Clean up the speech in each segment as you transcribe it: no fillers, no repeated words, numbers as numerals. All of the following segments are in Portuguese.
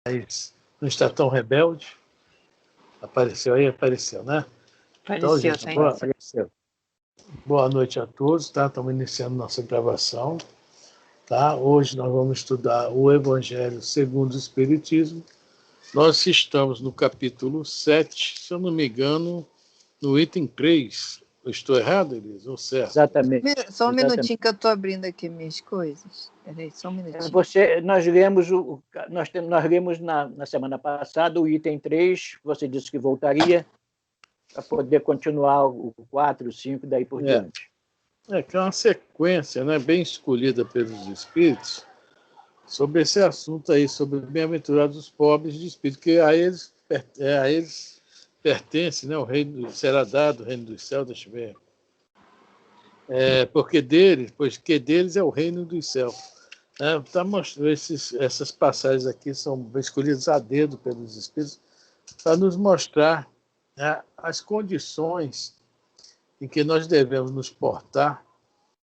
não está tão rebelde. Apareceu aí? Apareceu, né? Então, gente, boa noite a todos, tá? Estamos iniciando nossa gravação, tá? Hoje nós vamos estudar o Evangelho segundo o Espiritismo. Nós estamos no capítulo 7, se eu não me engano, no item 3. Eu estou errado, Elisa? Ou certo? Exatamente. Só um minutinho que eu estou abrindo aqui minhas coisas. Peraí, só um minutinho. Nós lemos na semana passada o item 3, você disse que voltaria para poder continuar o 4, o 5, daí por diante. Que é uma sequência, né, bem escolhida pelos espíritos sobre esse assunto aí, sobre bem-aventurados os pobres de espírito, que a eles pertence, né, o reino será dado, o reino dos céus, deixa eu ver. Porque deles é o reino dos céus. Tá mostrando essas passagens aqui são escolhidas a dedo pelos espíritos para nos mostrar, né, as condições em que nós devemos nos portar.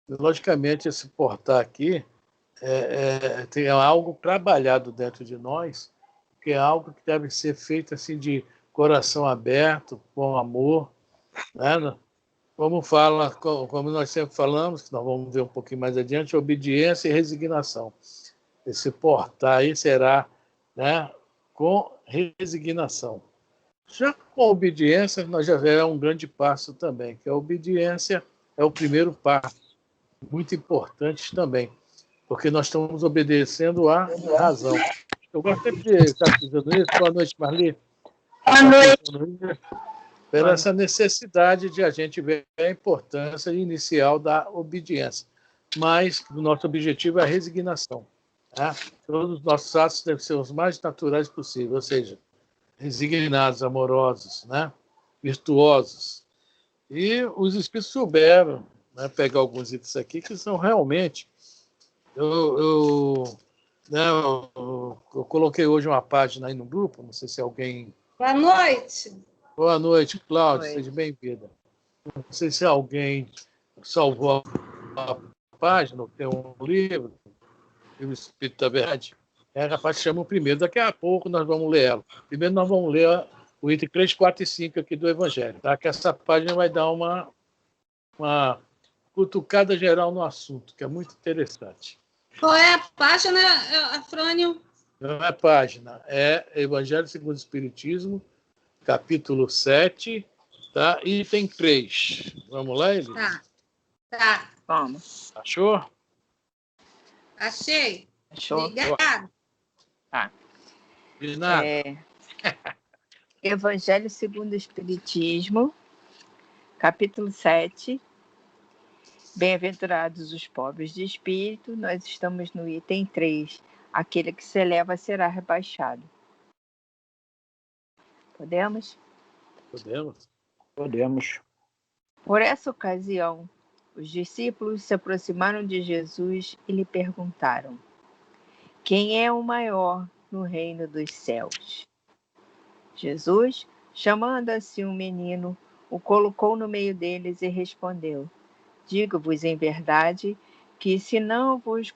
Logicamente, esse portar aqui tem algo trabalhado dentro de nós, que é algo que deve ser feito assim de coração aberto, com amor, né? Como nós sempre falamos, que nós vamos ver um pouquinho mais adiante, obediência e resignação. Esse portar aí será, né, com resignação. Já com a obediência, nós já é um grande passo também, que a obediência é o primeiro passo, muito importante também, porque nós estamos obedecendo à razão. Eu gosto de estar dizendo isso. Boa noite, Marli. Boa noite. Pela essa necessidade de a gente ver a importância inicial da obediência. Mas o nosso objetivo é a resignação. Tá? Todos os nossos atos devem ser os mais naturais possíveis, ou seja, resignados, amorosos, né? Virtuosos. E os espíritos souberam, né, pegar alguns itens aqui que são realmente... Eu coloquei hoje uma página aí no grupo, não sei se alguém... Boa noite. Boa noite, Cláudia, seja bem-vinda. Não sei se alguém salvou a página, tem um livro, o Espírito da Verdade. A parte chama o primeiro, daqui a pouco nós vamos ler ela. Primeiro nós vamos ler o item 3, 4 e 5 aqui do Evangelho, tá? Que essa página vai dar uma cutucada geral no assunto, que é muito interessante. Qual é a página, Afrânio? Não é página, é Evangelho segundo o Espiritismo, capítulo 7, tá? Item 3. Vamos lá, Eli? Tá. Vamos. Achou? Achei. Achou? Obrigada. Tá. De nada. Evangelho segundo o Espiritismo, capítulo 7. Bem-aventurados os pobres de espírito. Nós estamos no item 3. Aquele que se eleva será rebaixado. Podemos? Podemos. Por essa ocasião, os discípulos se aproximaram de Jesus e lhe perguntaram: quem é o maior no reino dos céus? Jesus, chamando assim um menino, o colocou no meio deles e respondeu: digo-vos em verdade que se não vos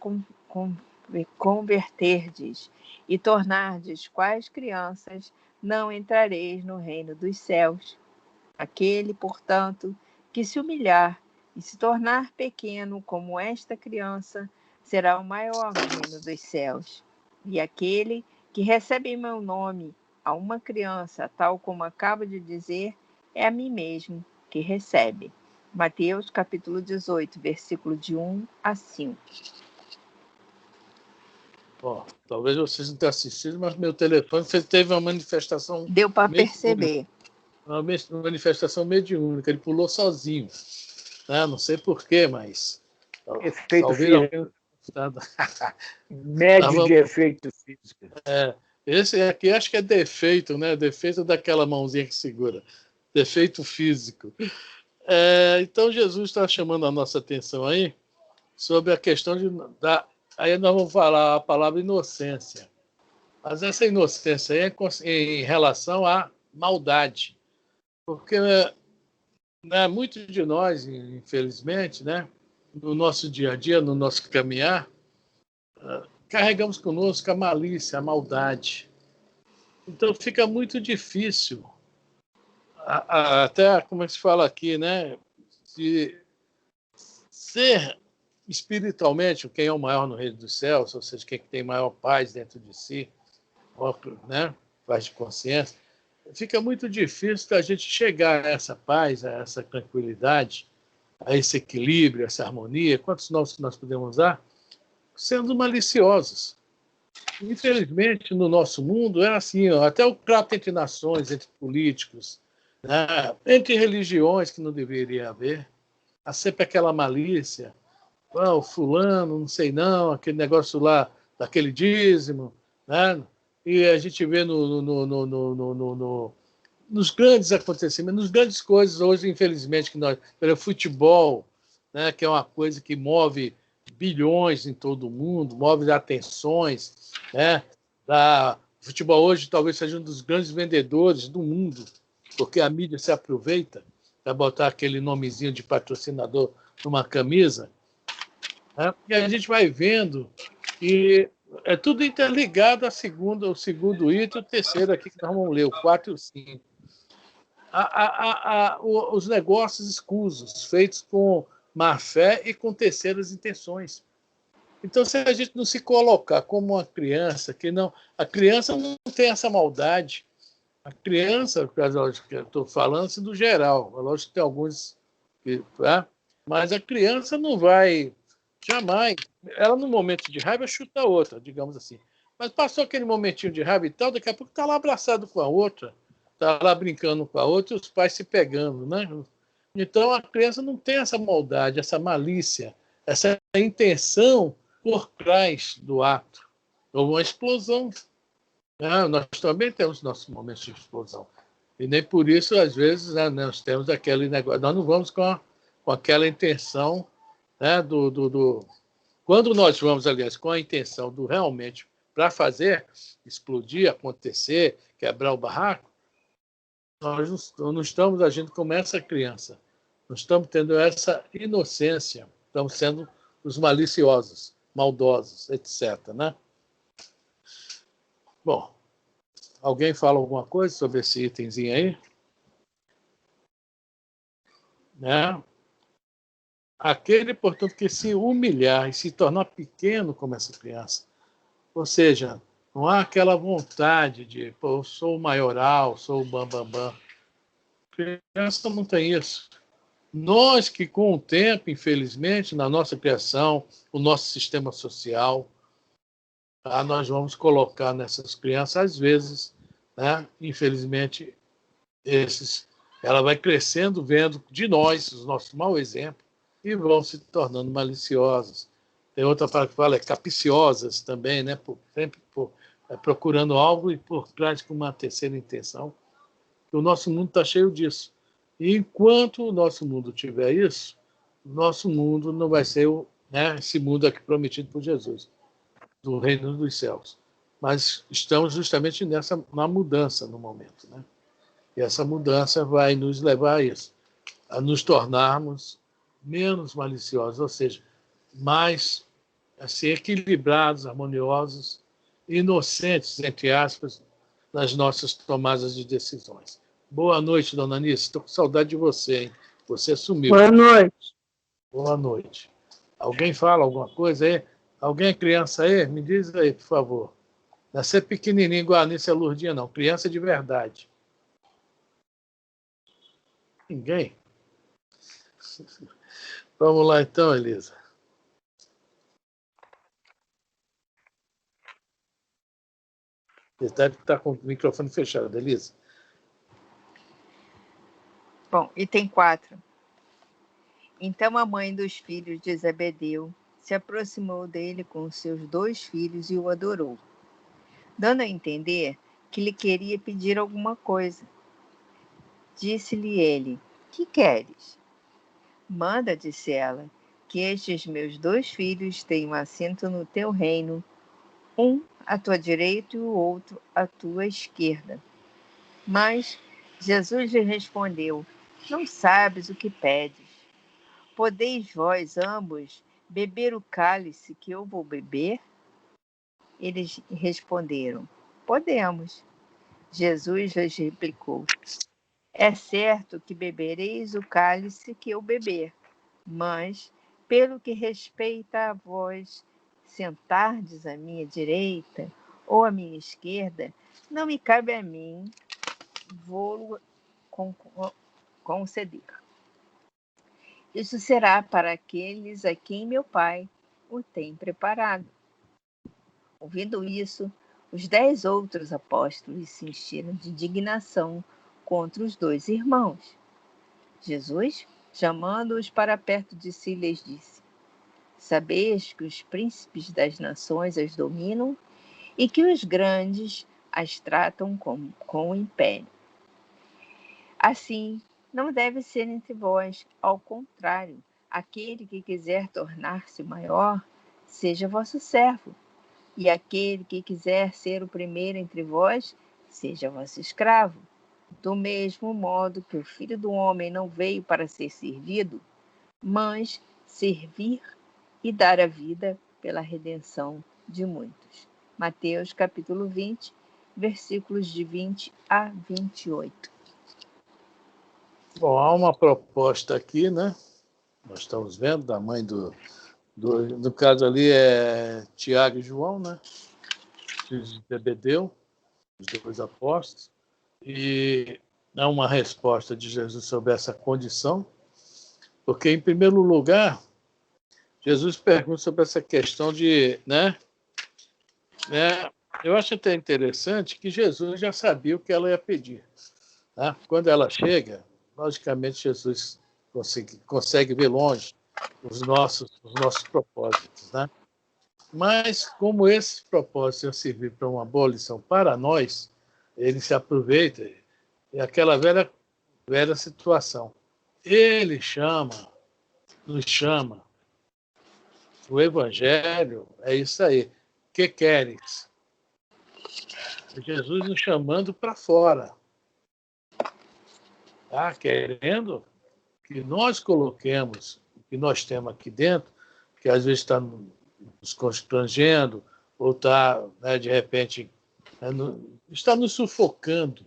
converterdes e tornardes quais crianças, não entrareis no reino dos céus. Aquele, portanto, que se humilhar e se tornar pequeno como esta criança, será o maior no reino dos céus. E aquele que recebe em meu nome a uma criança, tal como acabo de dizer, é a mim mesmo que recebe. Mateus, capítulo 18, versículo de 1 a 5. Talvez vocês não tenham assistido, mas meu telefone teve uma manifestação... Deu para perceber. Uma manifestação mediúnica, ele pulou sozinho. Não sei porquê, mas... Efeito físico. Médio de efeito físico. Esse aqui acho que é defeito, né? Defeito daquela mãozinha que segura. Defeito físico. Então, Jesus está chamando a nossa atenção aí sobre a questão aí nós vamos falar a palavra inocência. Mas essa inocência aí é em relação à maldade. Porque, né, muitos de nós, infelizmente, né, no nosso dia a dia, no nosso caminhar, carregamos conosco a malícia, a maldade. Então fica muito difícil, até como é que se fala aqui, né, de ser espiritualmente quem é o maior no reino dos céus, ou seja, quem tem maior paz dentro de si, né, paz de consciência. Fica muito difícil da gente chegar a essa paz, a essa tranquilidade, a esse equilíbrio, a essa harmonia. Quantos nomes nós podemos usar? Sendo maliciosos. Infelizmente, no nosso mundo, é assim, ó, até o trato entre nações, entre políticos, né, entre religiões, que não deveria haver, há sempre aquela malícia. O fulano, não sei não, aquele negócio lá, daquele dízimo, né? E a gente vê nos grandes acontecimentos, nas grandes coisas hoje, infelizmente, que nós, pelo futebol, né, que é uma coisa que move bilhões em todo o mundo, move atenções, né? O futebol hoje talvez seja um dos grandes vendedores do mundo, porque a mídia se aproveita para botar aquele nomezinho de patrocinador numa camisa, né? E a gente vai vendo que é tudo interligado ao segundo item, o terceiro aqui que nós vamos ler, o 4 e o 5. Os negócios escusos, feitos com má fé e com terceiras intenções. Então, se a gente não se colocar como uma criança, a criança não tem essa maldade. A criança, lógico que eu estou falando do geral, lógico que tem alguns, mas a criança não vai jamais. Ela, no momento de raiva, chuta a outra, digamos assim. Mas passou aquele momentinho de raiva e tal, daqui a pouco está lá abraçado com a outra, está lá brincando com a outra e os pais se pegando, né? Então, a criança não tem essa maldade, essa malícia, essa intenção por trás do ato. Ou uma explosão. Nós também temos nossos momentos de explosão. E nem por isso, às vezes, né, nós temos aquele negócio. Nós não vamos com aquela intenção, né, Quando nós vamos, aliás, com a intenção do realmente para fazer explodir, acontecer, quebrar o barraco, nós não estamos agindo como essa criança. Nós estamos tendo essa inocência. Estamos sendo os maliciosos, maldosos, etc. Né? Bom, alguém fala alguma coisa sobre esse itemzinho aí? Né? Aquele, portanto, que se humilhar e se tornar pequeno como essa criança. Ou seja, não há aquela vontade de, eu sou o maioral, sou o bambambam. A criança não tem isso. Nós que, com o tempo, infelizmente, na nossa criação, o nosso sistema social, nós vamos colocar nessas crianças, às vezes, né, infelizmente, ela vai crescendo vendo de nós, os nossos maus exemplos, e vão se tornando maliciosas. Tem outra palavra que fala, capiciosas também, né, sempre procurando algo e por trás com uma terceira intenção. O nosso mundo está cheio disso. E enquanto o nosso mundo tiver isso, o nosso mundo não vai ser esse mundo aqui prometido por Jesus, do reino dos céus. Mas estamos justamente na mudança no momento. Né? E essa mudança vai nos levar a isso, a nos tornarmos menos maliciosos, ou seja, mais assim, equilibrados, harmoniosos, inocentes, entre aspas, nas nossas tomadas de decisões. Boa noite, dona Anice. Estou com saudade de você, hein? Você sumiu. Boa noite. Boa noite. Alguém fala alguma coisa aí? Alguém é criança aí? Me diz aí, por favor. Não é ser pequenininho igual a Anice e a Lourdinha, não. Criança de verdade. Ninguém? Vamos lá, então, Elisa. Você deve estar com o microfone fechado, Elisa. Bom, item 4. Então a mãe dos filhos de Zebedeu se aproximou dele com seus 2 filhos e o adorou, dando a entender que lhe queria pedir alguma coisa. Disse-lhe ele: Que queres? Manda, disse ela, que estes meus 2 filhos tenham assento no teu reino, um à tua direita e o outro à tua esquerda. Mas Jesus lhe respondeu: Não sabes o que pedes. Podeis vós ambos beber o cálice que eu vou beber? Eles responderam: Podemos. Jesus lhes replicou: é certo que bebereis o cálice que eu beber, mas, pelo que respeita a vós, sentardes à minha direita ou à minha esquerda, não me cabe a mim vou-lo conceder. Isso será para aqueles a quem meu Pai o tem preparado. Ouvindo isso, os 10 outros apóstolos se encheram de indignação contra os 2 irmãos. Jesus, chamando-os para perto de si, lhes disse: sabeis que os príncipes das nações as dominam e que os grandes as tratam com império. Assim, não deve ser entre vós, ao contrário, aquele que quiser tornar-se maior, seja vosso servo, e aquele que quiser ser o primeiro entre vós, seja vosso escravo. Do mesmo modo que o Filho do Homem não veio para ser servido, mas servir e dar a vida pela redenção de muitos. Mateus capítulo 20, versículos de 20 a 28. Bom, há uma proposta aqui, né? Nós estamos vendo, da mãe no caso ali é Tiago e João, né? Filhos de Zebedeu, os 2 apóstolos. E há uma resposta de Jesus sobre essa condição, porque, em primeiro lugar, Jesus pergunta sobre essa questão de, né? Eu acho até interessante que Jesus já sabia o que ela ia pedir. Tá? Quando ela chega, logicamente Jesus consegue ver longe os nossos propósitos, né? Mas, como esses propósitos iam servir para uma boa lição para nós, ele se aproveita. É aquela velha situação. Ele nos chama. O Evangelho é isso aí. Que queres? Jesus nos chamando para fora. Tá? Querendo que nós coloquemos o que nós temos aqui dentro, que às vezes está nos constrangendo, ou está, né, de repente, está nos sufocando.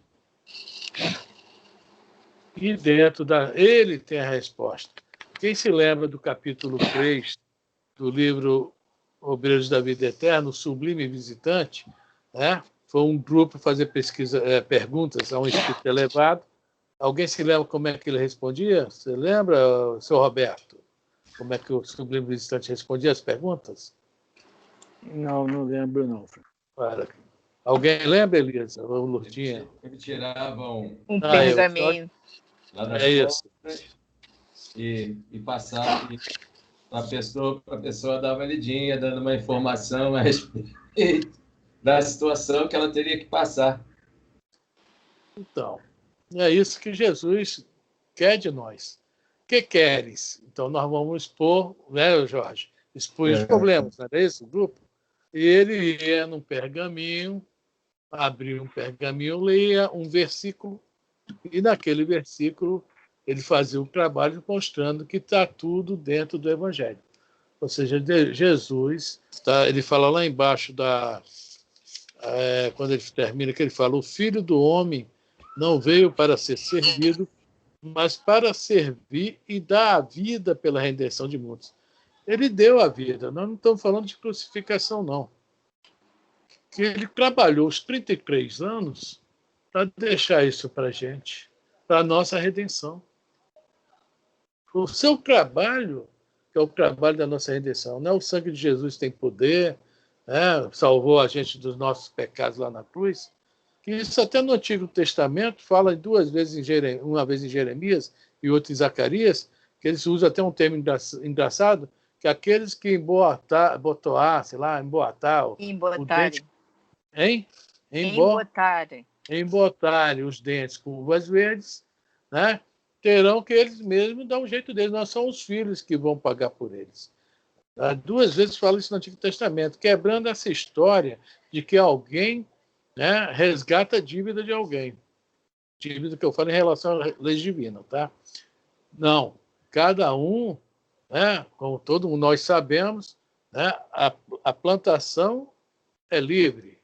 E dentro ele tem a resposta. Quem se lembra do capítulo 3 do livro Obreiros da Vida Eterna, o Sublime Visitante, né? Foi um grupo fazer perguntas a um espírito elevado. Alguém se lembra como é que ele respondia? Você lembra, seu Roberto? Como é que o Sublime Visitante respondia as perguntas? Não lembro, não. Alguém lembra, Elisa? Ou Lourdinha? Eles tiravam um pergaminho. Lá das costas e passavam para a pessoa dar uma lidinha, dando uma informação a respeito da situação que ela teria que passar. Então, é isso que Jesus quer de nós. O que queres? Então, nós vamos expor, né, Jorge? Expor os problemas, não era esse o grupo? E ele ia num pergaminho, abria um pergaminho, lia um versículo, e naquele versículo ele fazia o trabalho mostrando que está tudo dentro do Evangelho. Ou seja, Jesus, ele fala lá embaixo, quando ele termina, que ele fala: o Filho do Homem não veio para ser servido, mas para servir e dar a vida pela redenção de muitos. Ele deu a vida. Nós não estamos falando de crucificação, não. Que ele trabalhou os 33 anos para deixar isso para a gente, para a nossa redenção. O seu trabalho, que é o trabalho da nossa redenção, não é? O sangue de Jesus tem poder, né? Salvou a gente dos nossos pecados lá na cruz. Que isso até no Antigo Testamento fala 2 vezes uma vez em Jeremias e outra em Zacarias, que eles usam até um termo engraçado, que aqueles que embotarem os dentes com uvas verdes, né? Terão que eles mesmos dar um jeito deles. Nós somos os filhos que vão pagar por eles. 2 vezes fala isso no Antigo Testamento, quebrando essa história de que alguém, né, resgata a dívida de alguém. Dívida que eu falo em relação à lei divina, tá? Não. Cada um, né, como todos nós sabemos, né, a plantação é livre.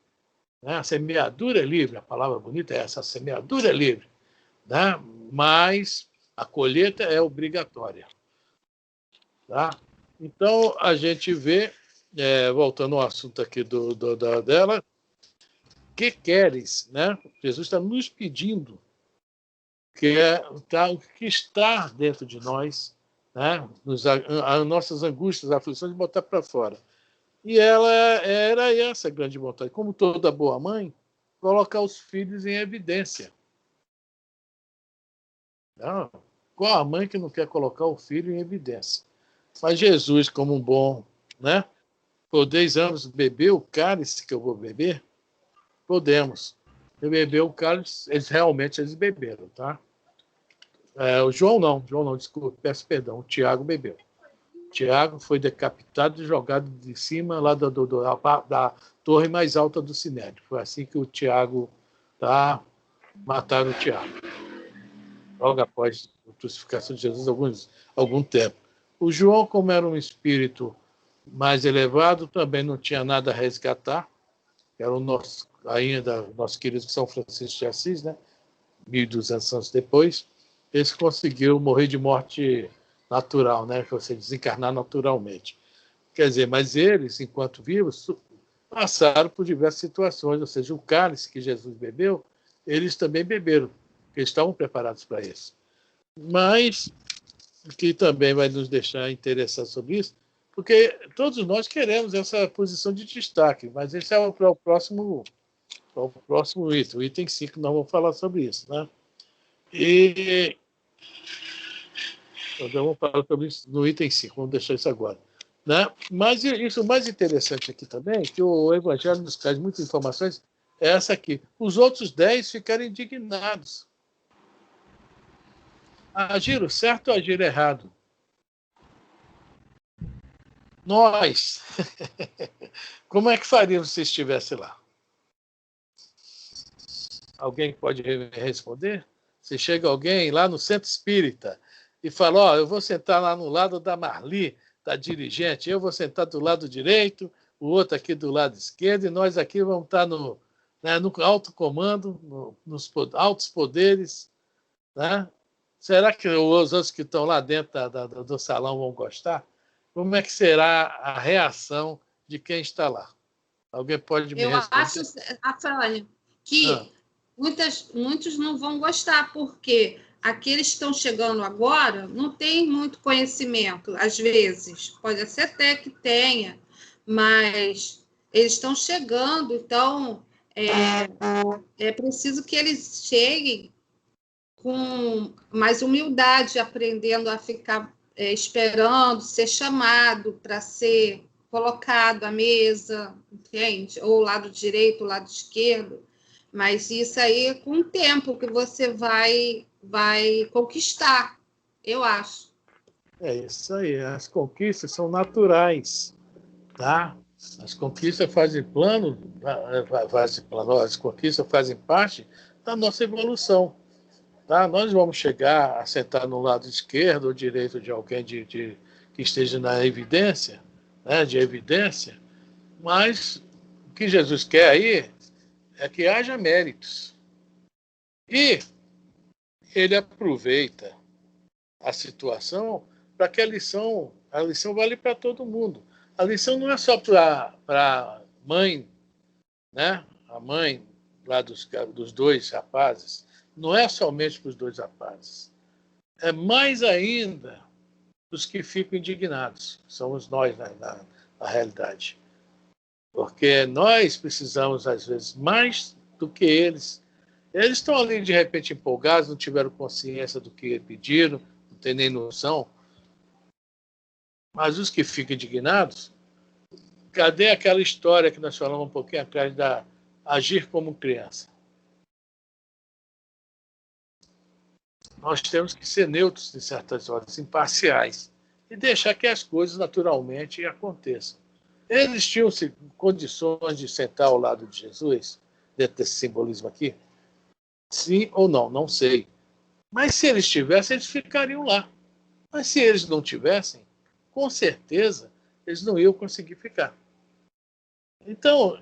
né? A semeadura é livre, a palavra bonita é essa, a semeadura é livre, né? Mas a colheita é obrigatória. Tá? Então, a gente vê, voltando ao assunto aqui dela, que queres, né? Jesus está nos pedindo que está dentro de nós, né? As nossas angústias, aflições, de botar para fora. E ela era essa grande vontade. Como toda boa mãe, colocar os filhos em evidência. Não, qual a mãe que não quer colocar o filho em evidência? Mas Jesus, como um bom, né? Podeis beber o cálice que eu vou beber? Podemos. Eu beber o cálice, eles beberam, tá? O João não, desculpa, peço perdão, o Tiago bebeu. O Tiago foi decapitado e jogado de cima lá da torre mais alta do Sinédrio. Foi assim que o Tiago mataram o Tiago. Logo após a crucificação de Jesus, algum tempo. O João, como era um espírito mais elevado, também não tinha nada a resgatar. Era o nosso querido São Francisco de Assis, né? 1.200 anos depois. Ele conseguiu morrer de morte natural, né? Que você desencarnar naturalmente. Quer dizer, mas eles, enquanto vivos, passaram por diversas situações, ou seja, o cálice que Jesus bebeu, eles também beberam, porque eles estavam preparados para isso. Mas o que também vai nos deixar interessar sobre isso, porque todos nós queremos essa posição de destaque, mas esse é o próximo item, o item 5, nós vamos falar sobre isso, né? E nós vamos falar sobre isso no item 5, vamos deixar isso agora. Né? Mas isso mais interessante aqui também, que o Evangelho nos traz muitas informações, é essa aqui. Os outros 10 ficaram indignados. Agiram certo ou agiram errado? Nós, como é que faríamos se estivesse lá? Alguém pode responder? Se chega alguém lá no centro espírita e fala, eu vou sentar lá no lado da Marli, da dirigente, eu vou sentar do lado direito, o outro aqui do lado esquerdo, e nós aqui vamos estar no alto comando, nos altos poderes. Né? Será que os outros que estão lá dentro do salão vão gostar? Como é que será a reação de quem está lá? Alguém pode me responder? Eu acho, Afrânio, que muitos não vão gostar, porque aqueles que estão chegando agora não têm muito conhecimento, às vezes. Pode ser até que tenha, mas eles estão chegando, então é preciso que eles cheguem com mais humildade, aprendendo a ficar esperando ser chamado para ser colocado à mesa, entende? Ou o lado direito, o lado esquerdo. Mas isso aí é com o tempo que você vai conquistar, eu acho. É isso aí, as conquistas são naturais, tá? As conquistas fazem as conquistas fazem parte da nossa evolução. Tá? Nós vamos chegar a sentar no lado esquerdo ou direito de alguém que esteja na evidência, né, de evidência, mas o que Jesus quer aí é que haja méritos. E ele aproveita a situação para que a lição vale para todo mundo. A lição não é só para a mãe, né? A mãe lá dos dois rapazes, não é somente para os dois rapazes. É mais ainda os que ficam indignados. Somos nós, na realidade. Porque nós precisamos, às vezes, mais do que eles. Eles estão ali, de repente, empolgados, não tiveram consciência do que pediram, não tem nem noção. Mas os que ficam indignados, cadê aquela história que nós falamos um pouquinho atrás da agir como criança? Nós temos que ser neutros em certas horas, imparciais, e deixar que as coisas naturalmente aconteçam. Eles tinham condições de sentar ao lado de Jesus, dentro desse simbolismo aqui? Sim ou não? Não sei. Mas se eles tivessem, eles ficariam lá. Mas se eles não tivessem, com certeza, eles não iam conseguir ficar. Então,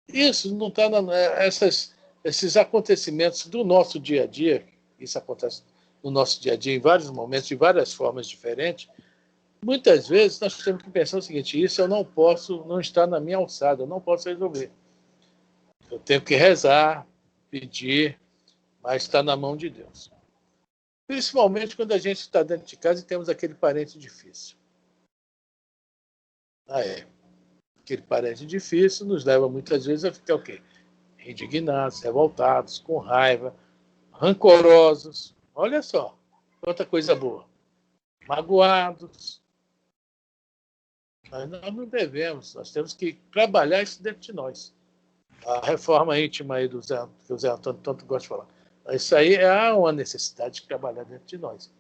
Isso não está esses acontecimentos do nosso dia a dia, isso acontece no nosso dia a dia em vários momentos, de várias formas diferentes. Muitas vezes nós temos que pensar o seguinte: isso eu não posso, não está na minha alçada, eu não posso resolver. Eu tenho que rezar, pedir, mas está na mão de Deus. Principalmente quando a gente está dentro de casa e temos aquele parente difícil. Aquele parente difícil nos leva muitas vezes a ficar o quê? Indignados, revoltados, com raiva, rancorosos. Olha só, quanta coisa boa. Magoados. Mas nós não devemos, nós temos que trabalhar isso dentro de nós. A reforma íntima aí que o Zé Antônio tanto gosta de falar. Isso aí há uma necessidade de trabalhar dentro de nós.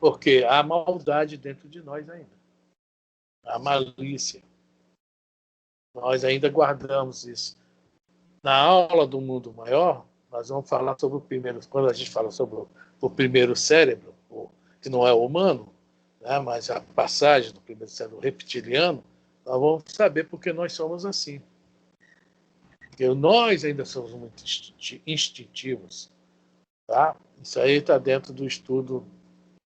Porque há maldade dentro de nós ainda. Há malícia. Nós ainda guardamos isso. Na aula do mundo maior, nós vamos falar sobre o primeiro, quando a gente fala sobre o primeiro cérebro, que não é humano, né, mas a passagem do primeiro cérebro reptiliano, nós vamos saber porque nós somos assim. Porque nós ainda somos muito instintivos. Tá? Isso aí está dentro do estudo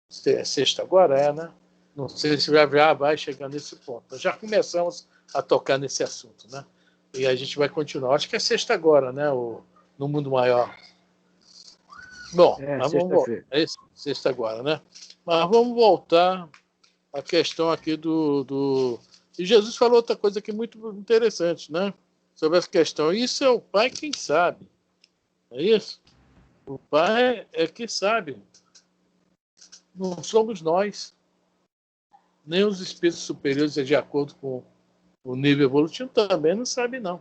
Sexta Guaré, né? Não sei se já vai chegar nesse ponto. Nós já começamos a tocar nesse assunto, né? E a gente vai continuar. Acho que é sexta agora, né? No mundo maior. Bom, mas vamos voltar. É sexta agora, né? Mas vamos voltar à questão aqui E Jesus falou outra coisa aqui muito interessante, né? Sobre essa questão. Isso é o Pai quem sabe. É isso? O Pai é que sabe. Não somos nós. Nem os espíritos superiores, de acordo com o nível evolutivo, também não sabe, não.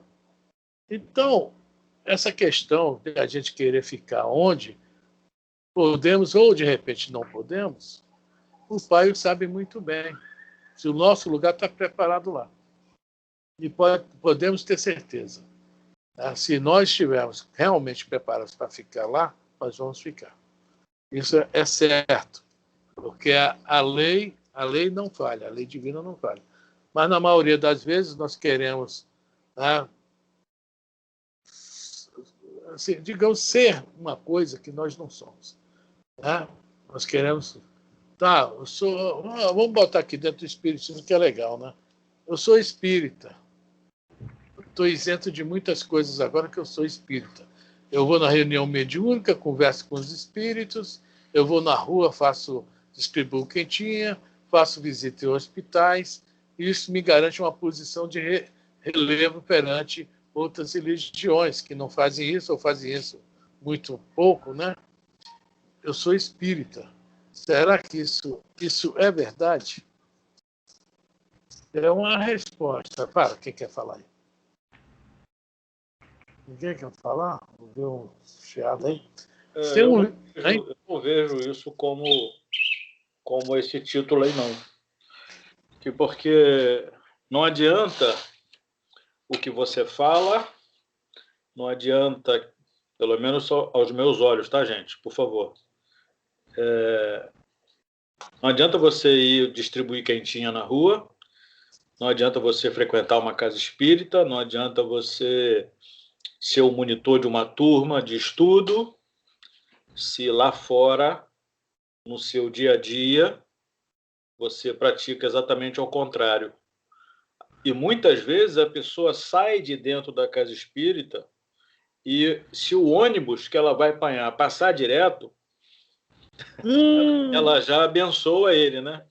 Então, essa questão de a gente querer ficar onde podemos ou, de repente, não podemos, o Pai sabe muito bem se o nosso lugar está preparado lá. E podemos ter certeza. Tá? Se nós estivermos realmente preparados para ficar lá, nós vamos ficar. Isso é certo. Porque a lei não falha, a lei divina não falha. Mas, na maioria das vezes, nós queremos, né, assim, digamos, ser uma coisa que nós não somos. Né? Nós queremos... vamos botar aqui dentro do espiritismo, que é legal, né? Eu sou espírita. Estou isento de muitas coisas agora que eu sou espírita. Eu vou na reunião mediúnica, converso com os espíritos, eu vou na rua, distribuo quentinha, faço visita em hospitais, e isso me garante uma posição de relevo perante outras religiões que não fazem isso ou fazem isso muito pouco, né? Eu sou espírita. Será que isso é verdade? É uma resposta. Para, quem quer falar aí? Ninguém quer falar? Viu um chiado aí? Eu não vejo isso como esse título aí, não. Porque não adianta o que você fala, não adianta, pelo menos aos meus olhos, tá, gente? Por favor. Não adianta você ir distribuir quentinha na rua, não adianta você frequentar uma casa espírita, não adianta você ser o monitor de uma turma de estudo, se lá fora, no seu dia a dia, você pratica exatamente ao contrário. E muitas vezes a pessoa sai de dentro da casa espírita e se o ônibus que ela vai apanhar passar direto, ela já abençoa ele, né?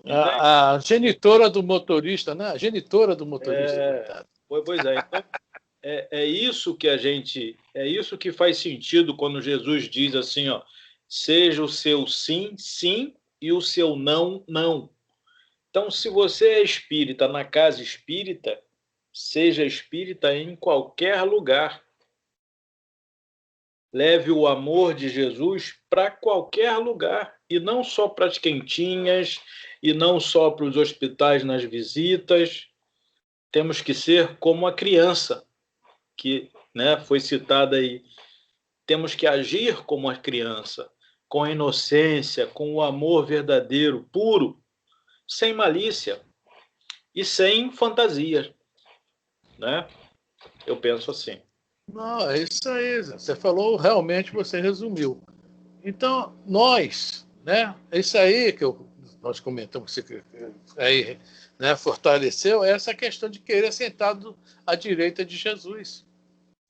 A genitora do motorista, né? A genitora do motorista. Pois é. Então, é isso que faz sentido quando Jesus diz assim, ó, seja o seu sim, sim, e o seu não, não. Então, se você é espírita na casa espírita, seja espírita em qualquer lugar. Leve o amor de Jesus para qualquer lugar, e não só para as quentinhas, e não só para os hospitais nas visitas. Temos que ser como a criança, que, né, foi citada aí. Temos que agir como a criança, com a inocência, com o amor verdadeiro, puro, sem malícia e sem fantasia. né? Eu penso assim. Não, é isso aí, Zé. Você falou, realmente você resumiu. Então, nós, né? É isso aí que nós comentamos, que aí, né, fortaleceu essa questão de querer sentado à direita de Jesus.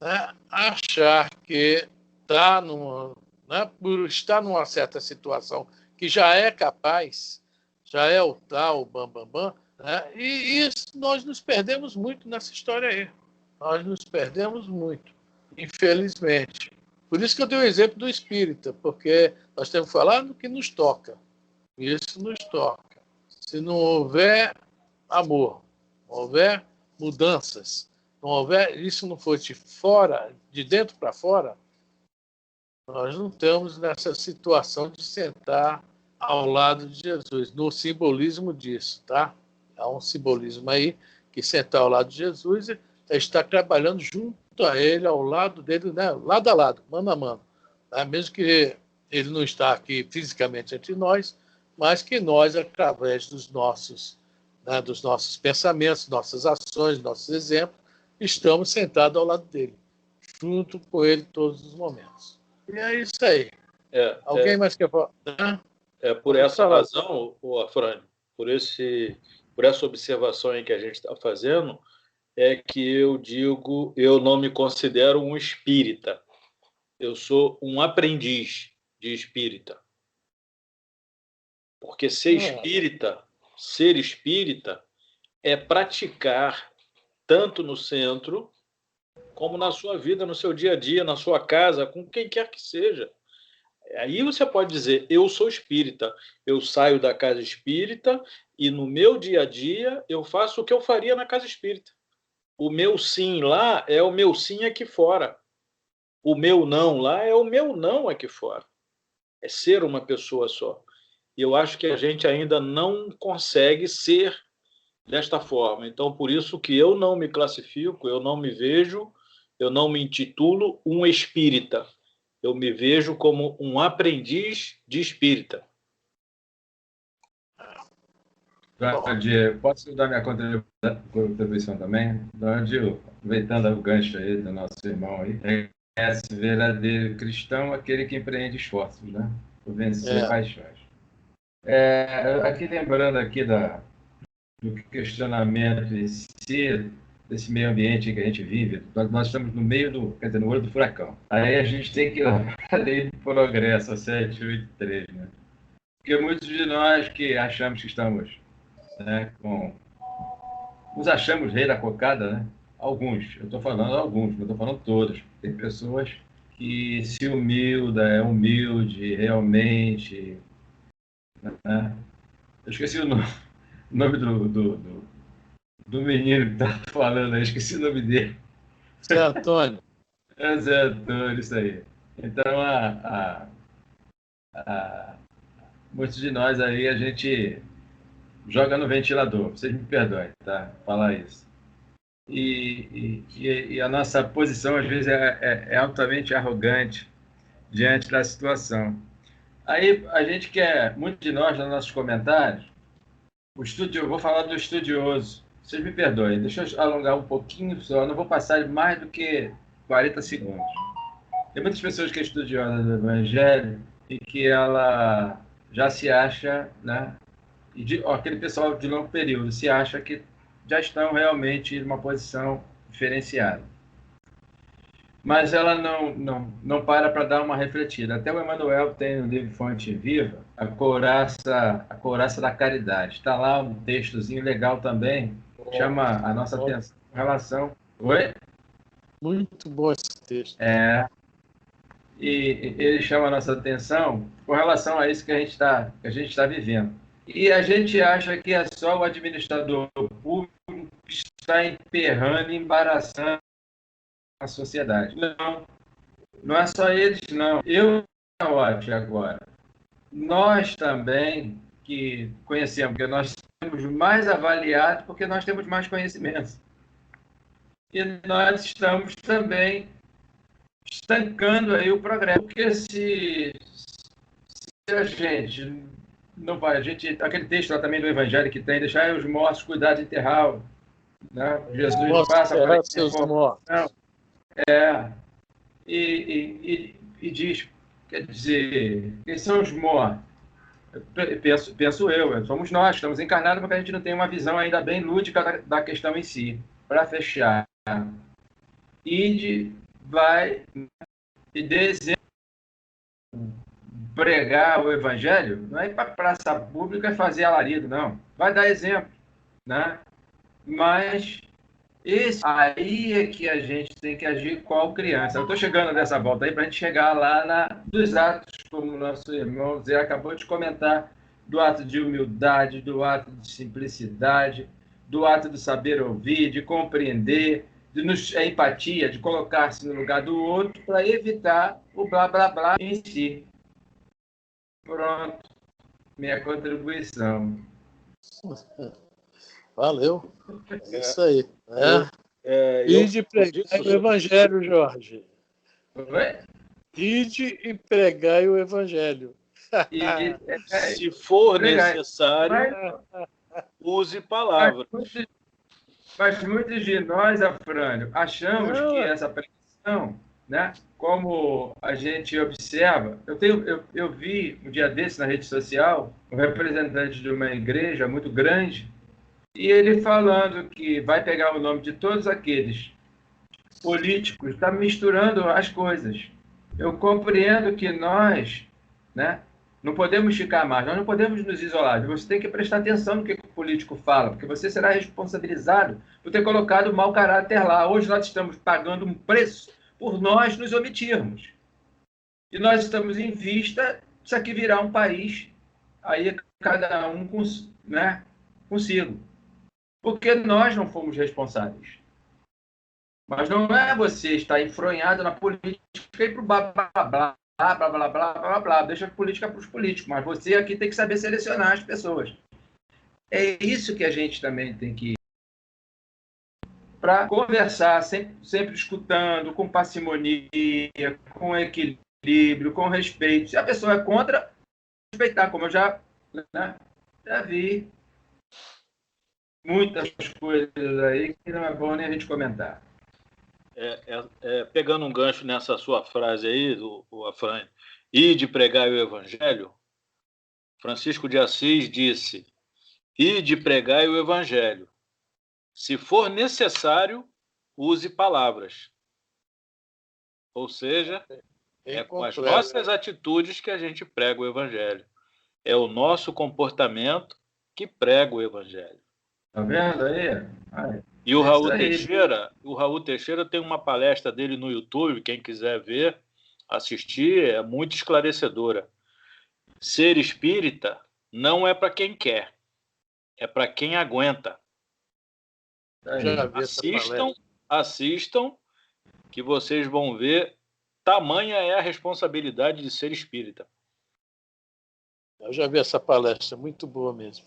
Né? Achar que está né, por estar numa certa situação que já é capaz, já é o tal bambambam, né? E isso nós nos perdemos muito nessa história aí. Nós nos perdemos muito, infelizmente. Por isso que eu dei o exemplo do espírita, porque nós temos que falar do que nos toca. Isso nos toca. Se não houver amor, não houver mudanças, não houver, isso não for de fora, de dentro para fora, nós não estamos nessa situação de sentar ao lado de Jesus, no simbolismo disso, tá? Há um simbolismo aí que sentar ao lado de Jesus é estar trabalhando junto a ele, ao lado dele, né? Lado a lado, mano a mano. Tá? Mesmo que ele não está aqui fisicamente entre nós, mas que nós, através dos nossos pensamentos, nossas ações, nossos exemplos, estamos sentados ao lado dele, junto com ele todos os momentos. E é isso aí. Alguém mais quer falar? Por essa razão, Afrânio, por essa observação aí que a gente está fazendo, é que eu digo, eu não me considero um espírita. Eu sou um aprendiz de espírita. Porque ser espírita é praticar tanto no centro como na sua vida, no seu dia a dia, na sua casa, com quem quer que seja. Aí você pode dizer, eu sou espírita, eu saio da casa espírita e no meu dia a dia eu faço o que eu faria na casa espírita. O meu sim lá é o meu sim aqui fora. O meu não lá é o meu não aqui fora. É ser uma pessoa só. E eu acho que a gente ainda não consegue ser desta forma. Então, por isso que eu não me classifico, eu não me vejo, eu não me intitulo um espírita. Eu me vejo como um aprendiz de espírita. Diego, posso dar minha contribuição também? Diego, aproveitando o gancho aí do nosso irmão aí, esse verdadeiro cristão, aquele que empreende esforços, né? Por vencer paixões. Aqui lembrando aqui do questionamento em si, desse meio ambiente que a gente vive, nós estamos no meio no olho do furacão. Aí a gente tem que ir lá para a lei do progresso, a 783, né? Porque muitos de nós que achamos que estamos, né, nos achamos rei da cocada, né? Alguns, eu estou falando alguns, não estou falando todos. Tem pessoas que se é humilde realmente, né? Eu esqueci o nome do menino que estava falando, eu esqueci o nome dele. Zé Antônio. É Zé Antônio, isso aí. Então, muitos de nós aí, a gente joga no ventilador, vocês me perdoem, tá? Falar isso. E a nossa posição, às vezes, é altamente arrogante diante da situação. Aí, a gente quer, muitos de nós, nos nossos comentários, eu vou falar do estudioso. Vocês me perdoem, deixa eu alongar um pouquinho só, não vou passar mais do que 40 segundos. Tem muitas pessoas que é estudiosa do Evangelho e que ela já se acha, né? Aquele pessoal de longo período se acha que já estão realmente numa posição diferenciada. Mas ela não para dar uma refletida. Até o Emmanuel tem no livro Fonte Viva a couraça da caridade. Está lá um textozinho legal também, chama a nossa atenção em relação... Oi? Muito bom esse texto. E ele chama a nossa atenção com relação a isso que a gente está vivendo. E a gente acha que é só o administrador público que está emperrando e embaraçando a sociedade. Não é só eles, não. Eu acho agora. Nós também, que conhecemos, porque nós temos mais avaliado, porque nós temos mais conhecimentos. E nós estamos também estancando aí o progresso. Porque se a gente não vai, aquele texto lá também do Evangelho que tem, deixar os mortos cuidar de enterrar Né? Jesus passa para a seus mortos. E diz, quer dizer, quem são os mortos? Penso eu, somos nós, estamos encarnados porque a gente não tem uma visão ainda bem lúdica da questão em si. Para fechar, Ide vai e dê exemplo. Pregar o evangelho não é ir para a praça pública e fazer alarido, não. Vai dar exemplo, né? Mas aí é que a gente tem que agir qual criança. Eu estou chegando nessa volta aí para a gente chegar lá dos atos, como o nosso irmão Zé acabou de comentar, do ato de humildade, do ato de simplicidade, do ato de saber ouvir, de compreender, a empatia, de colocar-se no lugar do outro para evitar o blá, blá, blá em si. Pronto. Minha contribuição. Valeu. É isso aí. Ide pregar o evangelho, Jorge. Oi? Ide e pregai o evangelho. Se for necessário, use palavras. Mas muitos de nós, Afrânio, achamos que essa pregação, né, como a gente observa, eu vi um dia desse na rede social um representante de uma igreja muito grande e ele falando que vai pegar o nome de todos aqueles políticos, está misturando as coisas. Eu compreendo que nós, né, não podemos ficar mais, nós não podemos nos isolar. Você tem que prestar atenção no que o político fala, porque você será responsabilizado por ter colocado o mau caráter lá. Hoje nós estamos pagando um preço por nós nos omitirmos. E nós estamos em vista disso aqui virar um país, aí cada um consigo. Porque nós não fomos responsáveis. Mas não é você estar enfronhado na política e para o blá, blá, blá, blá, blá, blá, blá, blá, blá, deixa a política para os políticos, mas você aqui tem que saber selecionar as pessoas. É isso que a gente também tem que para conversar, sempre escutando, com parcimonia, com equilíbrio, com respeito. Se a pessoa é contra, respeitar, como eu já vi muitas coisas aí que não é bom nem a gente comentar. Pegando um gancho nessa sua frase aí, do Afrânio, ide pregar o evangelho, Francisco de Assis disse, ide pregar o evangelho. Se for necessário, use palavras. Ou seja, é com as nossas atitudes que a gente prega o evangelho. É o nosso comportamento que prega o evangelho. Tá vendo aí? E o Raul Teixeira tem uma palestra dele no YouTube, quem quiser ver, assistir, é muito esclarecedora. Ser espírita não é para quem quer, é para quem aguenta. Assistam, que vocês vão ver, tamanha é a responsabilidade de ser espírita. Eu já vi essa palestra, muito boa mesmo.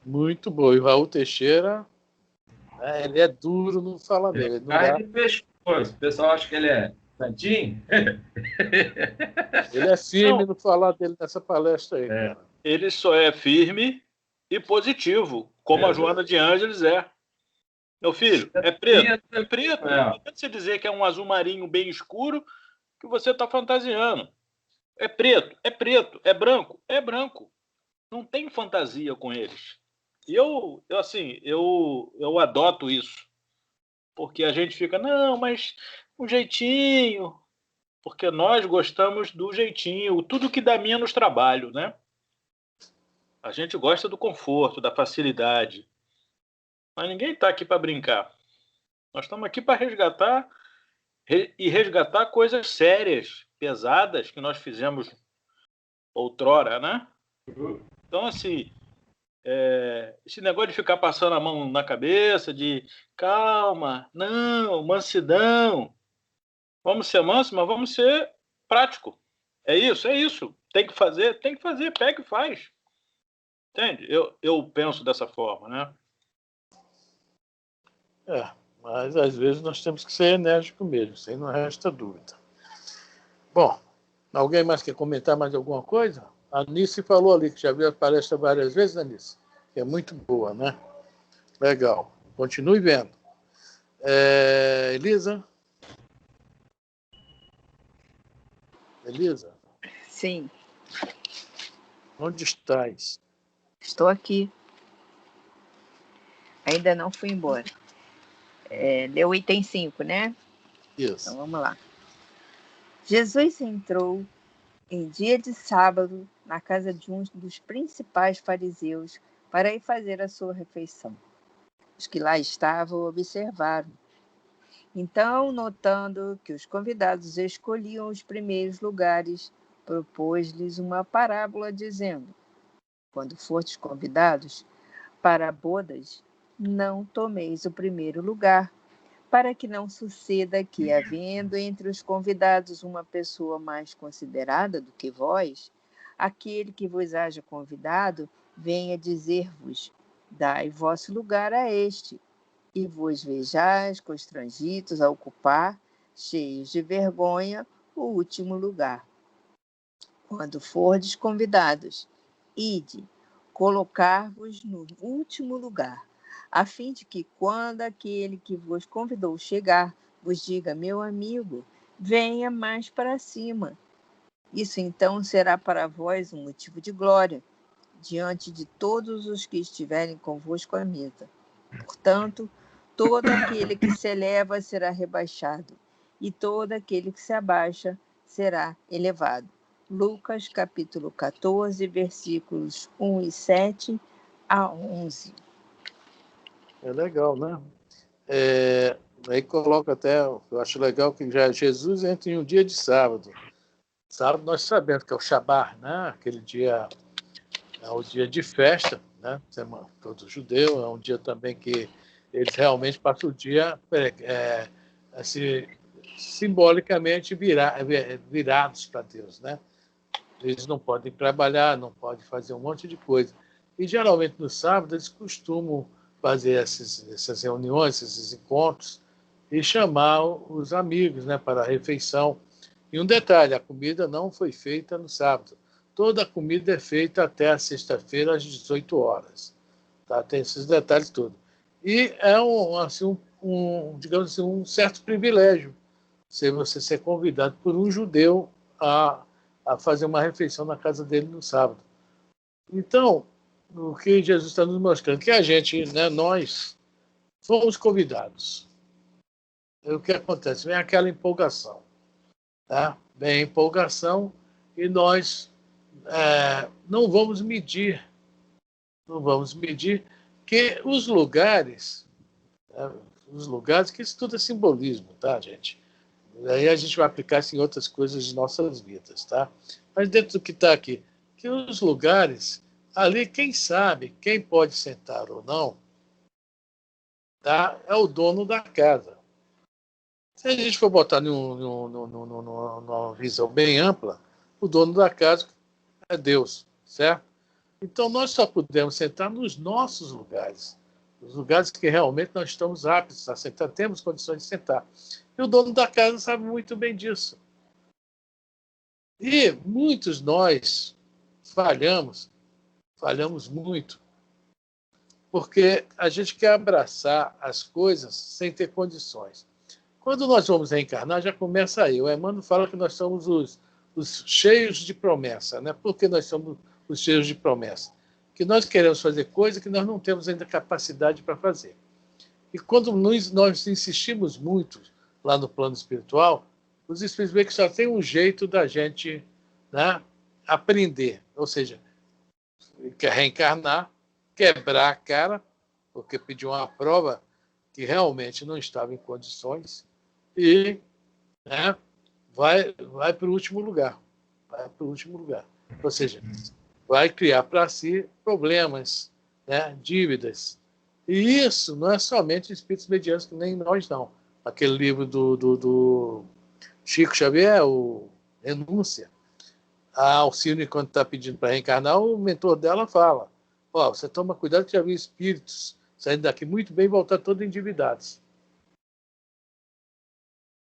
Muito boa. E o Raul Teixeira, ele é duro, não fala dele. O pessoal acha que ele é santinho. Ele é firme no falar dele nessa palestra aí. Cara. Ele só é firme e positivo, como a Joana de Ângeles é. Meu filho, é preto. É preto. Não adianta você dizer que é um azul marinho bem escuro que você está fantasiando. É preto. É branco. É branco. Não tem fantasia com eles. E eu adoto isso. Porque a gente fica, não, mas um jeitinho. Porque nós gostamos do jeitinho, tudo que dá menos trabalho, né? A gente gosta do conforto, da facilidade. Mas ninguém está aqui para brincar. Nós estamos aqui para resgatar coisas sérias, pesadas, que nós fizemos outrora, né? Então, assim, esse negócio de ficar passando a mão na cabeça, de calma, não, mansidão. Vamos ser manso, mas vamos ser prático. É isso. Tem que fazer, pega e faz. Entende? Eu penso dessa forma, né? Mas às vezes nós temos que ser enérgico mesmo, isso aí não resta dúvida. Bom, alguém mais quer comentar mais alguma coisa? A Anice falou ali, que já viu a palestra várias vezes, Anice, que é muito boa, né? Legal. Continue vendo. Elisa? Elisa? Sim, Onde estás? estou aqui. Ainda não fui embora. Deu item 5, né? Isso. Então vamos lá. Jesus entrou em dia de sábado na casa de um dos principais fariseus para ir fazer a sua refeição. Os que lá estavam observaram. Então, notando que os convidados escolhiam os primeiros lugares, propôs-lhes uma parábola dizendo: quando fordes convidados para bodas, não tomeis o primeiro lugar, para que não suceda que, havendo entre os convidados uma pessoa mais considerada do que vós, aquele que vos haja convidado venha dizer-vos: dai vosso lugar a este, e vos vejais constrangidos a ocupar, cheios de vergonha, o último lugar. Quando fordes convidados, ide, colocar-vos no último lugar, a fim de que, quando aquele que vos convidou chegar, vos diga: meu amigo, venha mais para cima. Isso então será para vós um motivo de glória, diante de todos os que estiverem convosco à mesa. Portanto, todo aquele que se eleva será rebaixado, e todo aquele que se abaixa será elevado. Lucas, capítulo 14, versículos 1 e 7 a 11. É legal, né? Aí coloca até, eu acho legal que já Jesus entra em um dia de sábado. Sábado nós sabemos que é o Shabat, né? Aquele dia é o dia de festa, né? Todo judeu, é um dia também que eles realmente passam o dia assim, simbolicamente virados para Deus, né? Eles não podem trabalhar, não podem fazer um monte de coisa. E geralmente no sábado eles costumam fazer essas reuniões, esses encontros e chamar os amigos, né, para a refeição. E um detalhe, a comida não foi feita no sábado. Toda a comida é feita até a sexta-feira, às 18 horas. Tá? Tem esses detalhes todos. E é digamos assim, um certo privilégio você ser convidado por um judeu a fazer uma refeição na casa dele no sábado. Então, o que Jesus está nos mostrando? Que a gente, né, nós, fomos convidados. E o que acontece? Vem aquela empolgação. Tá? Vem a empolgação e nós não vamos medir que os lugares, que isso tudo é simbolismo, tá, gente? Aí a gente vai aplicar isso em outras coisas de nossas vidas, tá? Mas dentro do que está aqui, que os lugares, ali, quem sabe, quem pode sentar ou não, tá? É o dono da casa. Se a gente for botar numa visão bem ampla, o dono da casa é Deus, certo? Então, nós só podemos sentar nos nossos lugares, os lugares que realmente nós estamos aptos a sentar, temos condições de sentar. E o dono da casa sabe muito bem disso. E muitos nós falhamos muito, porque a gente quer abraçar as coisas sem ter condições. Quando nós vamos reencarnar, já começa aí. O Emmanuel fala que nós somos os cheios de promessa, né? Por que nós somos os cheios de promessa? Que nós queremos fazer coisas que nós não temos ainda capacidade para fazer. E quando nós insistimos muito lá no plano espiritual, os espíritos veem que só tem um jeito da gente, né, aprender. Ou seja, quer reencarnar, quebrar a cara, porque pediu uma prova que realmente não estava em condições, e, né, vai para o último lugar. Vai para o último lugar. Ou seja, vai criar para si problemas, né, dívidas. E isso não é somente espíritos medianos, que nem nós não. Aquele livro do Chico Xavier, o Renúncia, a Alcine, quando está pedindo para reencarnar, o mentor dela fala: você toma cuidado que já vi espíritos saindo daqui muito bem e voltar todos endividados.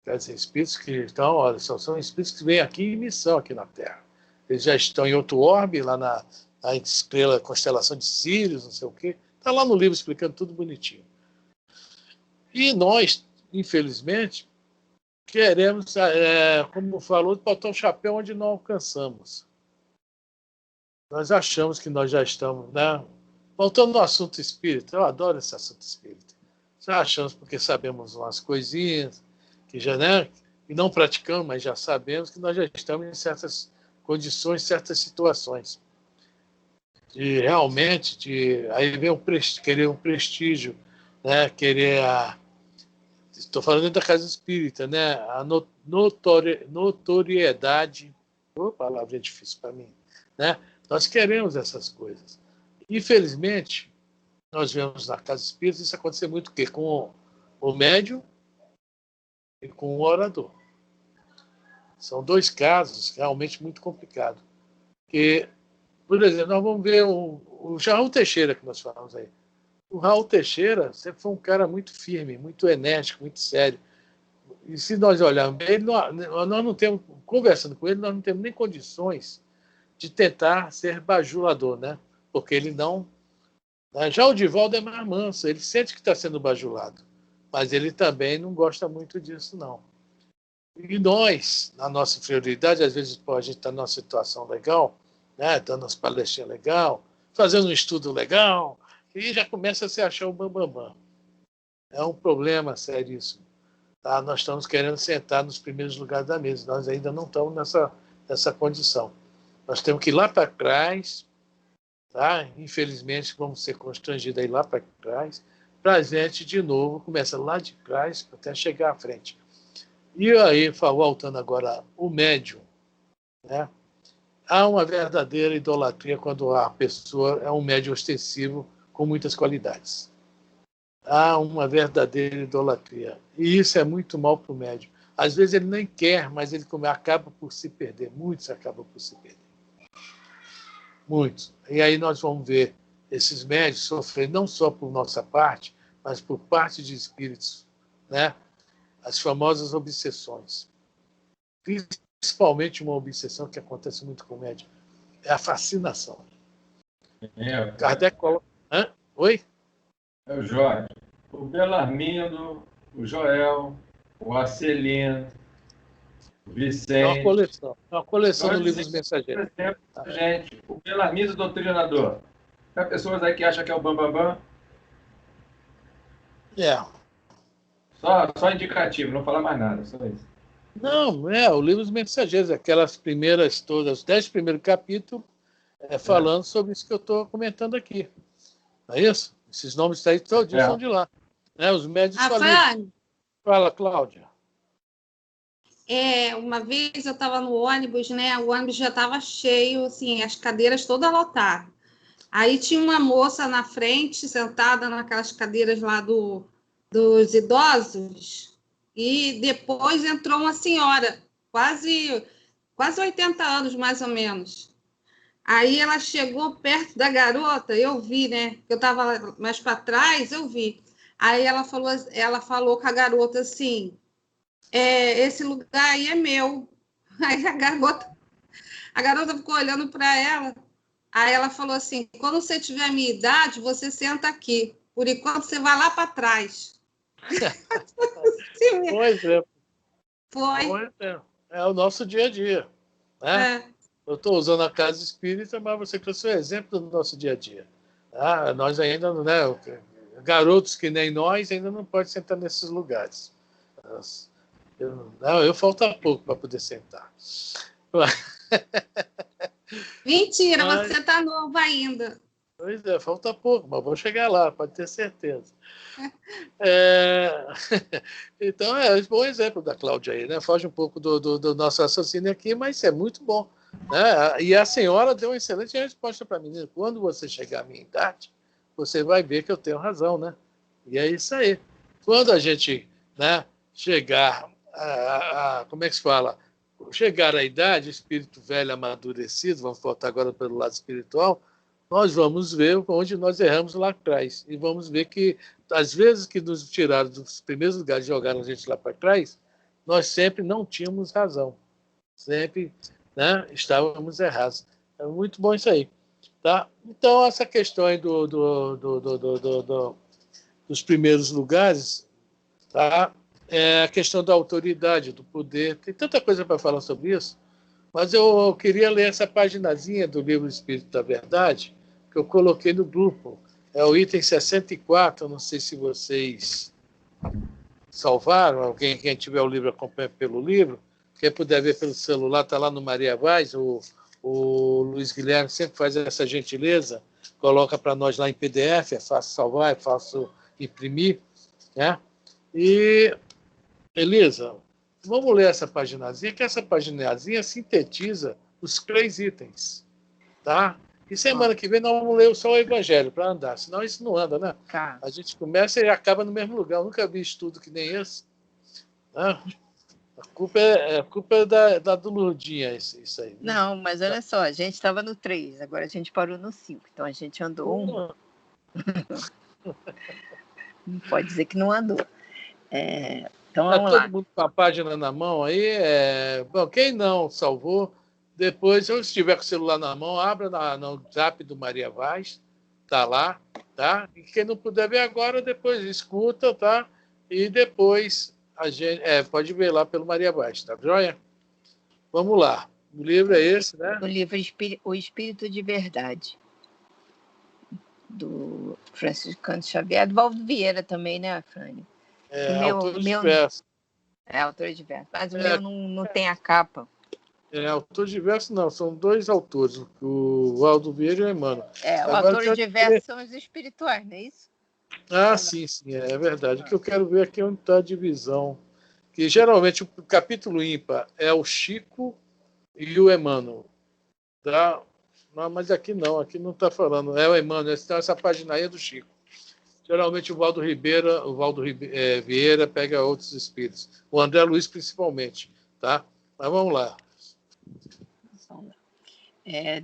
Quer dizer, espíritos que estão, olha, são espíritos que vêm aqui em missão aqui na Terra. Eles já estão em outro orbe, lá na estrela, constelação de Sírios, não sei o quê. Está lá no livro explicando tudo bonitinho. E nós, infelizmente, queremos, como falou, botar o chapéu onde não alcançamos. Nós achamos que nós já estamos, né? Voltando no assunto espírita, eu adoro esse assunto espírita. Já achamos porque sabemos umas coisinhas, que já, né? E não praticamos, mas já sabemos que nós já estamos em certas condições, certas situações. De realmente, aí vem querer um prestígio, né? Querer estou falando da casa espírita, né? A notoriedade, palavra difícil para mim, né? Nós queremos essas coisas. Infelizmente, nós vemos na casa espírita isso acontecer muito com o médium e com o orador. São dois casos realmente muito complicados. Que, por exemplo, nós vamos ver o Raul Teixeira, que nós falamos aí. O Raul Teixeira sempre foi um cara muito firme, muito enérgico, muito sério. E se nós olharmos bem, nós não temos, conversando com ele, nós não temos nem condições de tentar ser bajulador, né? Porque ele não... Já o Divaldo é mais manso, ele sente que está sendo bajulado, mas ele também não gosta muito disso, não. E nós, na nossa inferioridade, às vezes a gente está numa situação legal, né? Dando umas palestrinhas legal, fazendo um estudo legal, e já começa a se achar o bambambam. É um problema seríssimo. Tá? Nós estamos querendo sentar nos primeiros lugares da mesa, nós ainda não estamos nessa condição. Nós temos que ir lá para trás, tá? Infelizmente vamos ser constrangidos a ir lá para trás, para a gente, de novo, começa lá de trás até chegar à frente. E aí, voltando agora, o médium, né? Há uma verdadeira idolatria quando a pessoa é um médium ostensivo com muitas qualidades. Há uma verdadeira idolatria. E isso é muito mal para o médium. Às vezes ele nem quer, mas ele acaba por se perder. Muitos acabam por se perder. Muitos. E aí nós vamos ver esses médios sofrer não só por nossa parte, mas por parte de espíritos, né? As famosas obsessões. Principalmente uma obsessão que acontece muito com o médium, é a fascinação. Kardec coloca... Oi? É o Jorge, o Belarmino, o Joel, o Arcelino, o Vicente. É uma coleção do livro dos mensageiros. Por exemplo, gente, o Belarmino doutrinador. Tem pessoas aí que acham que é o bambambam. Só indicativo, não fala mais nada, só isso. Não, o livro dos mensageiros, aquelas primeiras todas, os 10 primeiros capítulos, falando sobre isso que eu estou comentando aqui. Não é isso? Esses nomes aí todos são de lá. Né? Os médios falidos. Fala, Cláudia. Uma vez eu estava no ônibus, né? O ônibus já estava cheio, assim, as cadeiras todas lotadas. Aí tinha uma moça na frente, sentada naquelas cadeiras lá dos idosos, e depois entrou uma senhora, quase 80 anos, mais ou menos. Aí ela chegou perto da garota, eu vi, né? Eu estava mais para trás, eu vi. Aí ela falou com a garota assim, esse lugar aí é meu. Aí a garota ficou olhando para ela. Aí ela falou assim, quando você tiver a minha idade, você senta aqui. Por enquanto, você vai lá para trás. Pois é. Foi. É o nosso dia a dia. Né? Eu estou usando a casa espírita, mas você quer ser um exemplo do nosso dia a dia. Nós ainda, né, garotos que nem nós, ainda não podem sentar nesses lugares. Eu falta pouco para poder sentar. Mentira, você está novo ainda. Pois é, falta pouco, mas vou chegar lá, pode ter certeza. Então, é um bom exemplo da Cláudia aí, né? Foge um pouco do nosso raciocínio aqui, mas é muito bom. Né? E a senhora deu uma excelente resposta para a menina. Quando você chegar à minha idade, você vai ver que eu tenho razão, né? E é isso aí. Quando a gente, né, chegar como é que se fala? Chegar à idade, espírito velho amadurecido, vamos voltar agora pelo lado espiritual, nós vamos ver onde nós erramos lá atrás. E vamos ver que, às vezes que nos tiraram dos primeiros lugares e jogaram a gente lá para trás, nós sempre não tínhamos razão. Sempre, né, estávamos errados. É muito bom isso aí. Tá? Então, essa questão aí dos primeiros lugares, Tá? A questão da autoridade, do poder. Tem tanta coisa para falar sobre isso, mas eu queria ler essa paginazinha do livro Espírito da Verdade, que eu coloquei no grupo. É o item 64, não sei se vocês salvaram, alguém, quem tiver o livro acompanha pelo livro, quem puder ver pelo celular, está lá no Maria Vaz, o Luiz Guilherme sempre faz essa gentileza, coloca para nós lá em PDF, é fácil salvar, é fácil imprimir, né? E, Elisa, vamos ler essa paginazinha, que essa paginazinha sintetiza os 3 itens, tá? E semana que vem nós vamos ler só o Evangelho para andar, senão isso não anda, né? Tá. A gente começa e acaba no mesmo lugar. Eu nunca vi estudo que nem esse. Né? A culpa é do Lurdinha, isso aí. Não, mas olha só, a gente estava no 3, agora a gente parou no 5, então a gente andou 1. Não pode dizer que não andou. Então Está vamos todo lá. mundo com a página na mão aí. Bom, quem não salvou, depois, se estiver com o celular na mão, abra no Zap do Maria Vaz, está lá, tá? E quem não puder ver agora, depois escuta, tá? E depois a gente pode ver lá pelo Maria Vaz, tá joia? Vamos lá. O livro é esse, né? O livro O Espírito de Verdade, do Franciscano Xavier, do Valdo Vieira também, né, Frânio? Autor diverso. Autor diverso. Mas o meu não tem a capa. Autor diverso não, são 2 autores, o Valdo Vieira e o Emmanuel. O autor diverso são os espirituais, não é isso? Sim, é verdade. O que eu quero ver aqui é onde está a divisão. Que geralmente o capítulo ímpar é o Chico e o Emmanuel. Tá? Não, mas aqui não está falando. É o Emmanuel, essa página aí é do Chico. Geralmente o Valdo Vieira pega outros espíritos. O André Luiz principalmente. Tá? Mas vamos lá.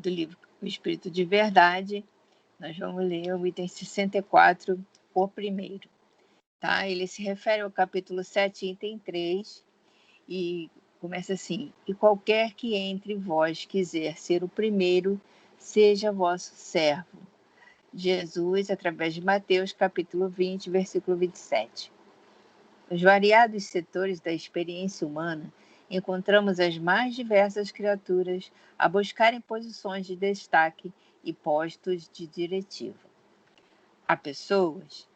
Do livro O Espírito de Verdade, nós vamos ler o item 64, o primeiro. Tá? Ele se refere ao capítulo 7, item 3, e começa assim: e qualquer que entre vós quiser ser o primeiro, seja vosso servo. Jesus, através de Mateus, capítulo 20, versículo 27. Nos variados setores da experiência humana, encontramos as mais diversas criaturas a buscarem posições de destaque e postos de diretiva. Há pessoas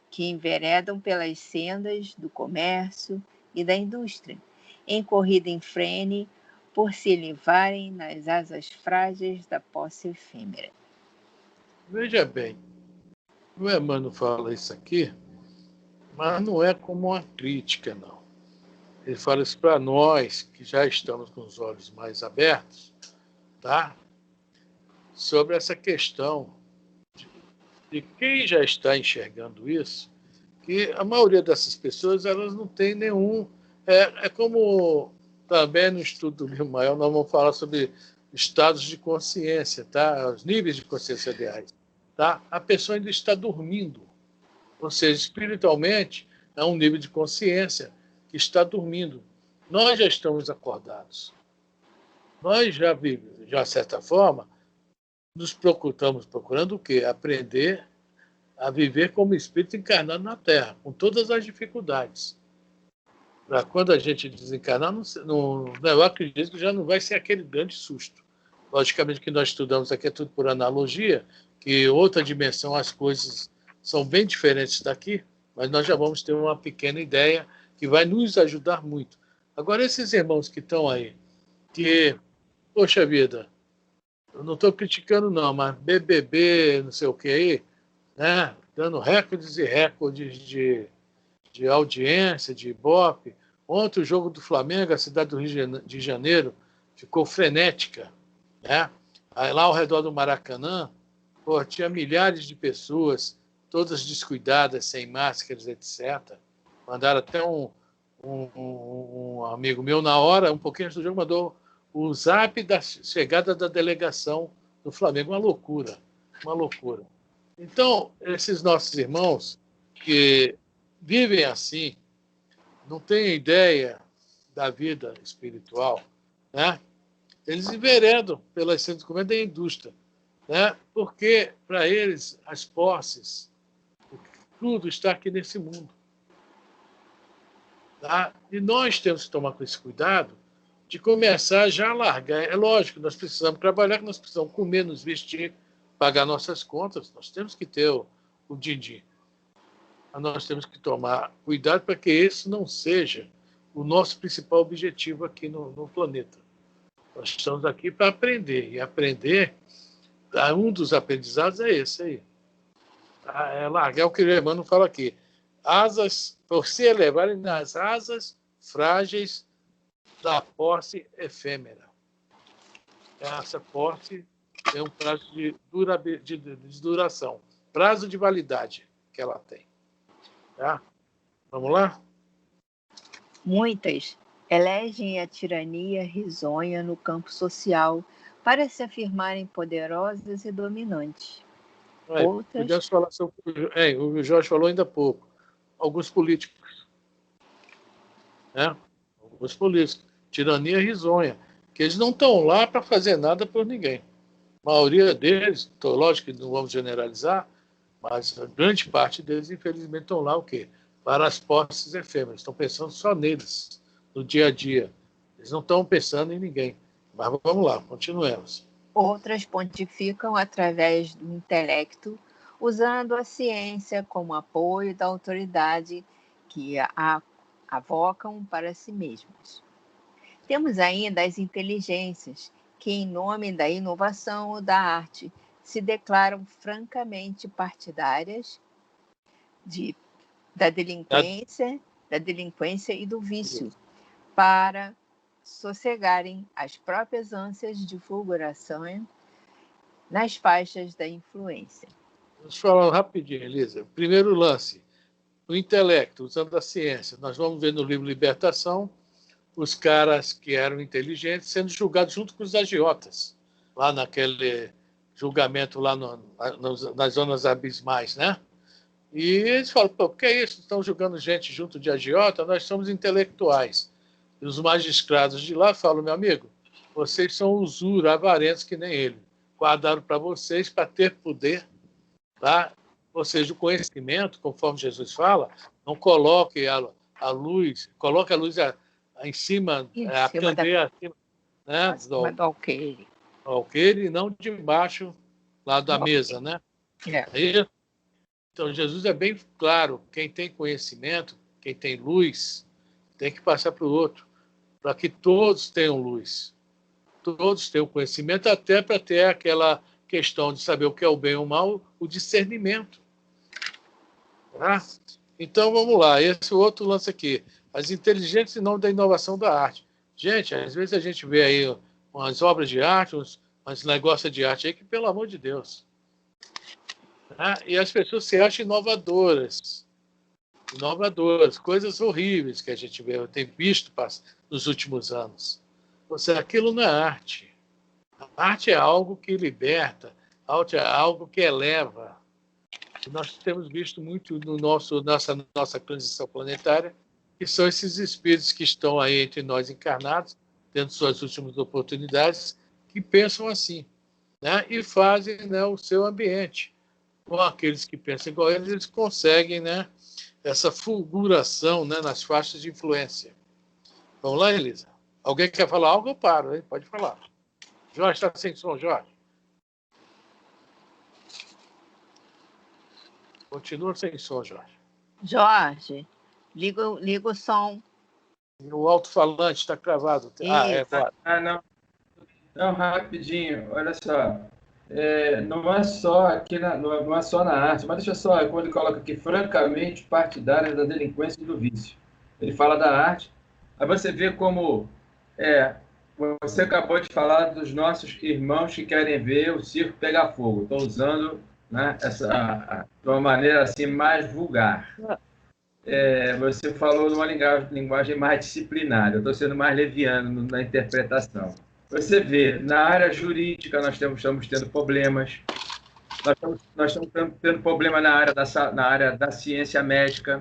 que enveredam pelas sendas do comércio e da indústria, em corrida em frene, por se elevarem nas asas frágeis da posse efêmera. Veja bem, o Emmanuel fala isso aqui, mas não é como uma crítica, não. Ele fala isso para nós, que já estamos com os olhos mais abertos, tá? Sobre essa questão de quem já está enxergando isso, que a maioria dessas pessoas elas não tem nenhum... É como também no estudo do livro maior nós vamos falar sobre estados de consciência, tá? Os níveis de consciência reais. Tá? A pessoa ainda está dormindo, ou seja, espiritualmente é um nível de consciência que está dormindo. Nós já estamos acordados. Nós já vivemos, de uma certa forma, estamos procurando o quê? Aprender a viver como espírito encarnado na Terra, com todas as dificuldades. Para quando a gente desencarnar, eu acredito que já não vai ser aquele grande susto. Logicamente, o que nós estudamos aqui é tudo por analogia, que outra dimensão as coisas são bem diferentes daqui, mas nós já vamos ter uma pequena ideia que vai nos ajudar muito. Agora, esses irmãos que estão aí, que, poxa vida, eu não estou criticando não, mas BBB, não sei o que aí, né, dando recordes e recordes de audiência, de Ibope. Ontem o jogo do Flamengo, a cidade do Rio de Janeiro, ficou frenética, né? Aí, lá ao redor do Maracanã, tinha milhares de pessoas, todas descuidadas, sem máscaras, etc. Mandaram até um amigo meu, na hora, um pouquinho antes do jogo, mandou o zap da chegada da delegação do Flamengo. Uma loucura, uma loucura. Então, esses nossos irmãos que vivem assim, não têm ideia da vida espiritual, né? Eles enveredam pelas centros de comércio da indústria, né? Porque, para eles, as posses, tudo está aqui nesse mundo. Tá? E nós temos que tomar com esse cuidado de começar já a largar. É lógico, nós precisamos trabalhar, nós precisamos comer, nos vestir, pagar nossas contas, nós temos que ter o din-din. Mas nós temos que tomar cuidado para que esse não seja o nosso principal objetivo aqui no planeta. Nós estamos aqui para aprender, e aprender, um dos aprendizados é esse aí. É largar o que o Emmanuel fala aqui. Asas, por se elevarem nas asas frágeis da posse efêmera. Essa posse tem um prazo de duração, prazo de validade que ela tem. Tá? Vamos lá? Muitas elegem a tirania risonha no campo social para se afirmarem poderosas e dominantes. Outras... Podemos falar sobre o Jorge falou ainda há pouco. Alguns políticos. Né? Alguns políticos. Tirania risonha. Que eles não estão lá para fazer nada por ninguém. A maioria deles, lógico que não vamos generalizar, mas a grande parte deles, infelizmente, estão lá o quê? Para as posses efêmeras. Estão pensando só neles, no dia a dia. Eles não estão pensando em ninguém. Mas vamos lá, continuemos. Outras pontificam através do intelecto, usando a ciência como apoio da autoridade que a avocam para si mesmas. Temos ainda as inteligências, que, em nome da inovação ou da arte, se declaram francamente partidárias da delinquência e do vício, para sossegarem as próprias ânsias de fulguração nas faixas da influência. Vamos falar rapidinho, Elisa. Primeiro lance, o intelecto, usando a ciência. Nós vamos ver no livro Libertação os caras que eram inteligentes sendo julgados junto com os agiotas, lá naquele julgamento lá nas zonas abismais, né? E eles falam, pô, o que é isso? Estão julgando gente junto de agiota? Nós somos intelectuais. E os magistrados de lá falam, meu amigo, vocês são usura, avarentos que nem ele. Guardaram para vocês para ter poder, tá? Ou seja, o conhecimento, conforme Jesus fala, não coloque a luz, coloque a luz em cima, a candeia acima, né? Do alqueire. Alqueire e não debaixo lá da mesa, né? É. Então, Jesus é bem claro, quem tem conhecimento, quem tem luz, tem que passar para o outro, para que todos tenham luz. Todos tenham conhecimento, até para ter aquela questão de saber o que é o bem e o mal, o discernimento. Tá? Então, vamos lá. Esse outro lance aqui. As inteligências em nome da inovação da arte. Gente, às vezes a gente vê aí umas obras de arte, uns negócios de arte aí que, pelo amor de Deus. Tá? E as pessoas se acham inovadoras. Inovadoras. Coisas horríveis que a gente vê, tem visto nos últimos anos. Ou seja, aquilo não é arte. A arte é algo que liberta, a arte é algo que eleva. E nós temos visto muito no nossa transição planetária, que são esses espíritos que estão aí entre nós encarnados, tendo suas últimas oportunidades, que pensam assim, né? E fazem, né, o seu ambiente. Com aqueles que pensam igual a eles conseguem, né, essa fulguração, né, nas faixas de influência. Vamos lá, Elisa? Alguém quer falar algo? Eu paro, hein? Pode falar. Jorge, está sem som, Jorge? Continua sem som, Jorge. Jorge, liga o som. O alto-falante está cravado. Claro. Não. Não, rapidinho. Olha só. Não é só aqui não é só na arte, mas deixa só, quando ele coloca aqui, francamente partidária da delinquência e do vício. Ele fala da arte. Aí você vê como você acabou de falar dos nossos irmãos que querem ver o circo pegar fogo. Estou usando, né, de uma maneira assim mais vulgar. Você falou numa linguagem mais disciplinar. Eu estou sendo mais leviano na interpretação. Você vê, na área jurídica nós estamos tendo problemas. Nós estamos tendo problema na área da ciência médica.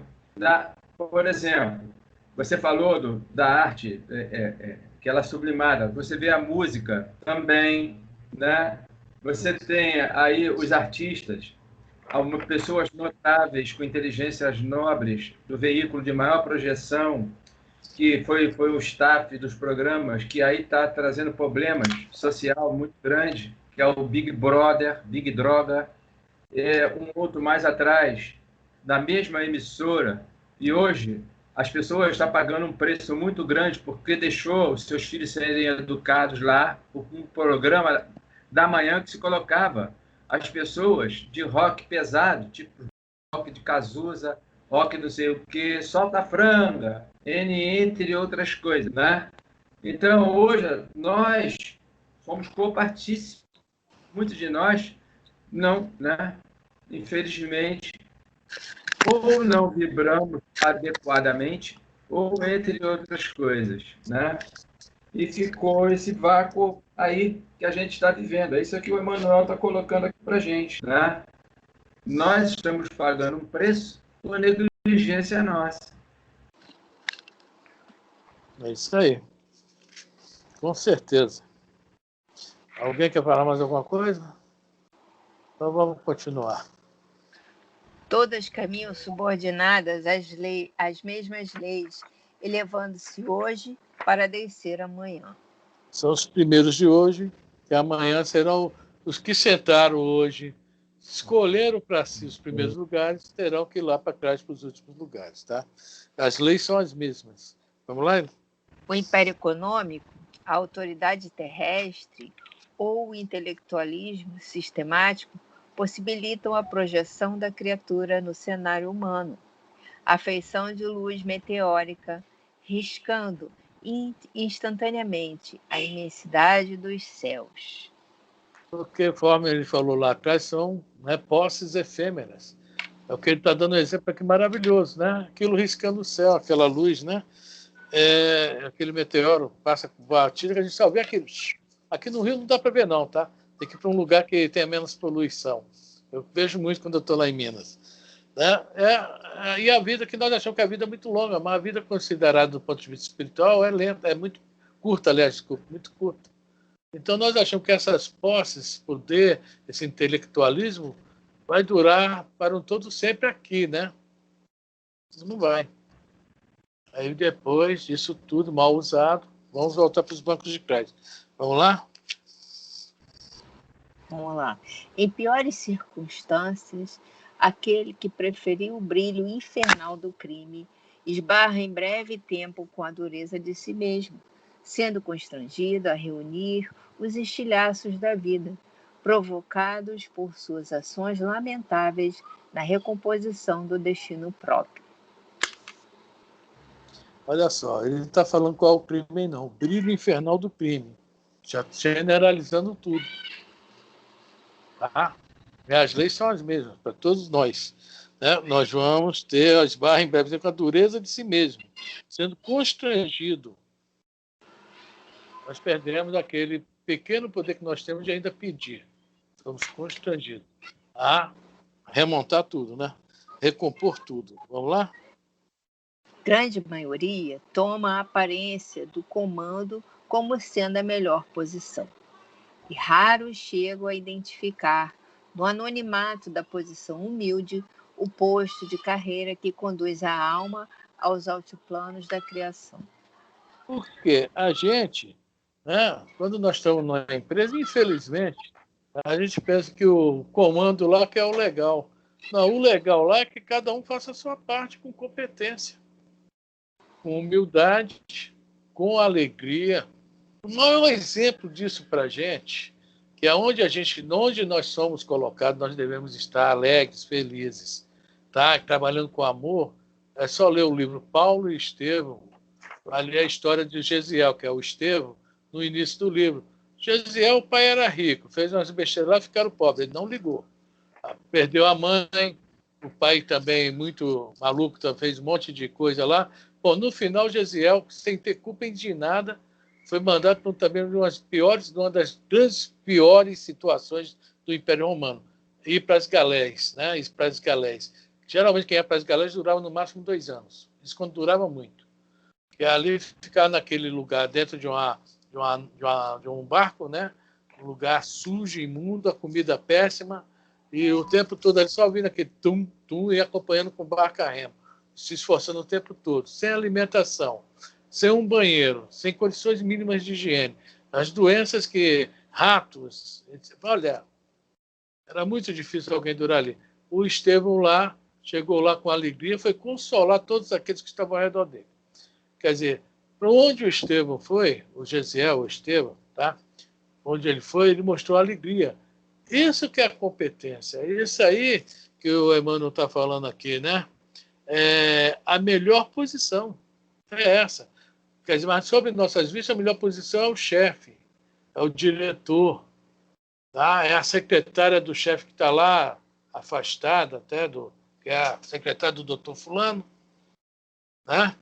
Por exemplo, você falou da arte, que ela é sublimada. Você vê a música também, né? Você tem aí os artistas, pessoas notáveis com inteligências nobres, do veículo de maior projeção, que foi o staff dos programas, que aí está trazendo problemas social muito grande, que é o Big Brother, Big Droga, um outro mais atrás, da mesma emissora, e hoje as pessoas estão pagando um preço muito grande porque deixou os seus filhos serem educados lá por um programa da manhã que se colocava as pessoas de rock pesado, tipo rock de Cazuza, rock não sei o que, solta franga, entre outras coisas, né? Então, hoje, nós somos copartícipes, muitos de nós não, né? Infelizmente, ou não vibramos adequadamente, ou entre outras coisas, né? E ficou esse vácuo aí que a gente está vivendo. É isso que o Emmanuel está colocando aqui para a gente, né? Nós estamos pagando um preço por negligência nossa. É isso aí. Com certeza. Alguém quer falar mais alguma coisa? Então vamos continuar. Todas caminham subordinadas às mesmas leis, elevando-se hoje para descer amanhã. São os primeiros de hoje, que amanhã serão os que sentaram hoje, escolheram para si os primeiros lugares, terão que ir lá para trás para os últimos lugares, tá? As leis são as mesmas. Vamos lá? O império econômico, a autoridade terrestre ou o intelectualismo sistemático possibilitam a projeção da criatura no cenário humano, a feição de luz meteórica, riscando instantaneamente a imensidade dos céus. Porque, conforme ele falou lá atrás, são, né, posses efêmeras. É o que ele está dando um exemplo aqui maravilhoso, né? Aquilo riscando o céu, aquela luz, né? Aquele meteoro passa com batida, que a gente só vê aquilo. Aqui no Rio não dá para ver não, tá? Tem que ir para um lugar que tenha menos poluição. Eu vejo muito quando eu estou lá em Minas. Né? E a vida, que nós achamos que a vida é muito longa, mas a vida considerada do ponto de vista espiritual é lenta, é muito curta, aliás, desculpa, muito curta. Então nós achamos que essas posses, poder, esse intelectualismo vai durar para um todo sempre aqui, né? Não vai. Aí depois disso tudo mal usado, vamos voltar para os bancos de crédito. Vamos lá? Vamos lá. Em piores circunstâncias, aquele que preferiu o brilho infernal do crime esbarra em breve tempo com a dureza de si mesmo, sendo constrangido a reunir os estilhaços da vida, provocados por suas ações lamentáveis na recomposição do destino próprio. Olha só, ele não está falando qual é o crime, não. O brilho infernal do crime. Já generalizando tudo. Tá? E as leis são as mesmas para todos nós. Né? Nós vamos ter as barras em breve com a dureza de si mesmo, sendo constrangido. Nós perdemos aquele pequeno poder que nós temos de ainda pedir. Estamos constrangidos a remontar tudo, né? Recompor tudo. Vamos lá? Grande maioria toma a aparência do comando como sendo a melhor posição. E raros chegam a identificar, no anonimato da posição humilde, o posto de carreira que conduz a alma aos altiplanos da criação. Porque a gente, né, quando nós estamos numa empresa, infelizmente, a gente pensa que o comando lá que é o legal. Não, o legal lá é que cada um faça a sua parte com competência, com humildade, com alegria. O maior exemplo disso para a gente, que é onde nós somos colocados, nós devemos estar alegres, felizes, tá? Trabalhando com amor. É só ler o livro Paulo e Estevão, ali é a história de Gesiel, que é o Estevão, no início do livro. Gesiel, o pai era rico, fez umas besteiras lá e ficaram pobres, ele não ligou. Perdeu a mãe, o pai também muito maluco, fez um monte de coisa lá. Bom, no final, Gesiel, sem ter culpa de nada, foi mandado para também uma das grandes piores situações do Império Romano, ir para as galés, né? Ir para as galés. Geralmente, quem ia para as galés durava no máximo 2 anos. Isso quando durava muito. E ali ficar naquele lugar, dentro de um barco, né? Um lugar sujo, imundo, a comida péssima, e o tempo todo ali só ouvindo aquele tum-tum e acompanhando com barco a remo. se esforçando o tempo todo, sem alimentação, sem um banheiro, sem condições mínimas de higiene, as doenças que ratos, olha, era muito difícil alguém durar ali. O Estevão lá, chegou lá com alegria, foi consolar todos aqueles que estavam ao redor dele. Quer dizer, para onde o Estevão foi, o Gesiel, o Estevão, tá? Onde ele foi, ele mostrou alegria. Isso que é a competência. Isso aí que o Emmanuel está falando aqui, né? É a melhor posição. É essa. Quer dizer, mas sobre nossas vistas, a melhor posição é o chefe, é o diretor, tá? É a secretária do chefe que está lá, afastada até, que é a secretária do doutor fulano, né?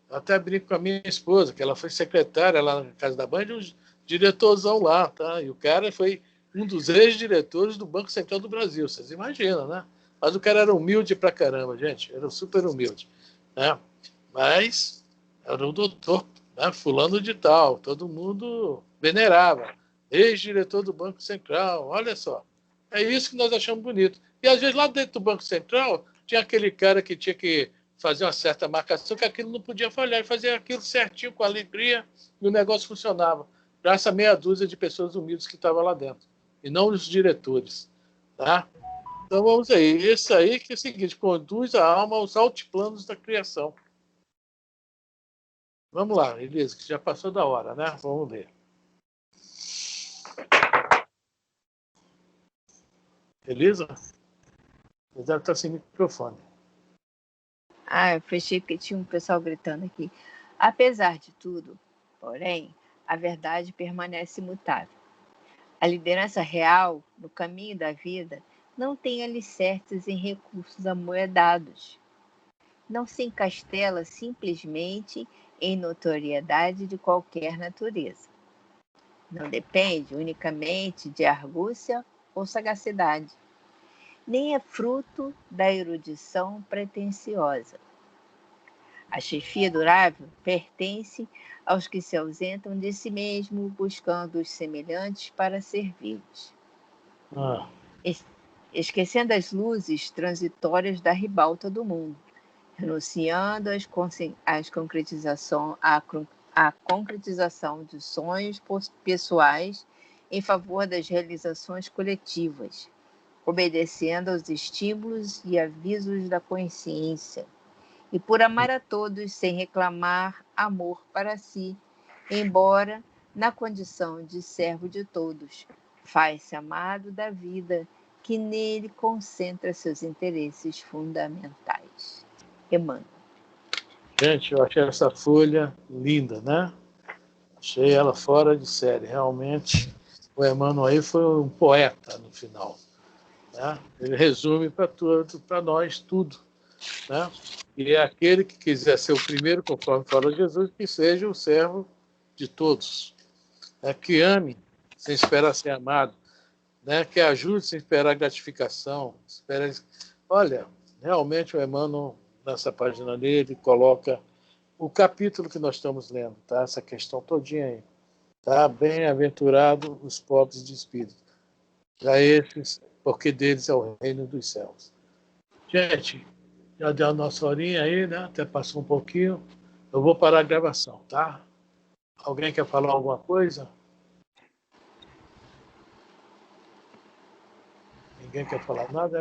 Eu até brinco com a minha esposa, que ela foi secretária lá na Casa da Band, um diretorzão lá, tá? E o cara foi um dos ex-diretores do Banco Central do Brasil, vocês imaginam, né? Mas o cara era humilde pra caramba, gente, era super humilde, né? Mas era o doutor, né? Fulano de tal, todo mundo venerava, ex-diretor do Banco Central, olha só. É isso que nós achamos bonito. E às vezes lá dentro do Banco Central tinha aquele cara que tinha que fazer uma certa marcação, que aquilo não podia falhar, ele fazia aquilo certinho, com alegria, e o negócio funcionava. Graças a meia dúzia de pessoas humildes que estavam lá dentro, e não os diretores. Tá? Então vamos aí. Isso aí que é o seguinte, conduz a alma aos altiplanos da criação. Vamos lá, Elisa, que já passou da hora, né? Vamos ler. Elisa? Deve estar sem microfone. Eu fechei porque tinha um pessoal gritando aqui. Apesar de tudo, porém, a verdade permanece imutável. A liderança real, no caminho da vida, não tem alicerces em recursos amoedados. Não se encastela simplesmente em notoriedade de qualquer natureza. Não depende unicamente de argúcia ou sagacidade. Nem é fruto da erudição pretensiosa. A chefia durável pertence aos que se ausentam de si mesmo, buscando os semelhantes para servi-los. Esquecendo as luzes transitórias da ribalta do mundo, renunciando à concretização de sonhos pessoais em favor das realizações coletivas, obedecendo aos estímulos e avisos da consciência, e por amar a todos sem reclamar amor para si, embora na condição de servo de todos, faz-se amado da vida, que nele concentra seus interesses fundamentais. Emmanuel. Gente, eu achei essa folha linda, né? Achei ela fora de série. Realmente, o Emmanuel aí foi um poeta no final. Né? Ele resume para nós tudo. Né? E é aquele que quiser ser o primeiro, conforme fala Jesus, que seja o servo de todos. Né? Que ame sem esperar ser amado. Né? Que ajude sem esperar gratificação. Olha, realmente o Emmanuel, nessa página dele, coloca o capítulo que nós estamos lendo, tá? Essa questão todinha aí. Tá? Bem-aventurado os pobres de espírito. Para esses, porque deles é o reino dos céus. Gente, já deu a nossa horinha aí, né? Até passou um pouquinho. Eu vou parar a gravação, tá? Alguém quer falar alguma coisa? Ninguém quer falar nada?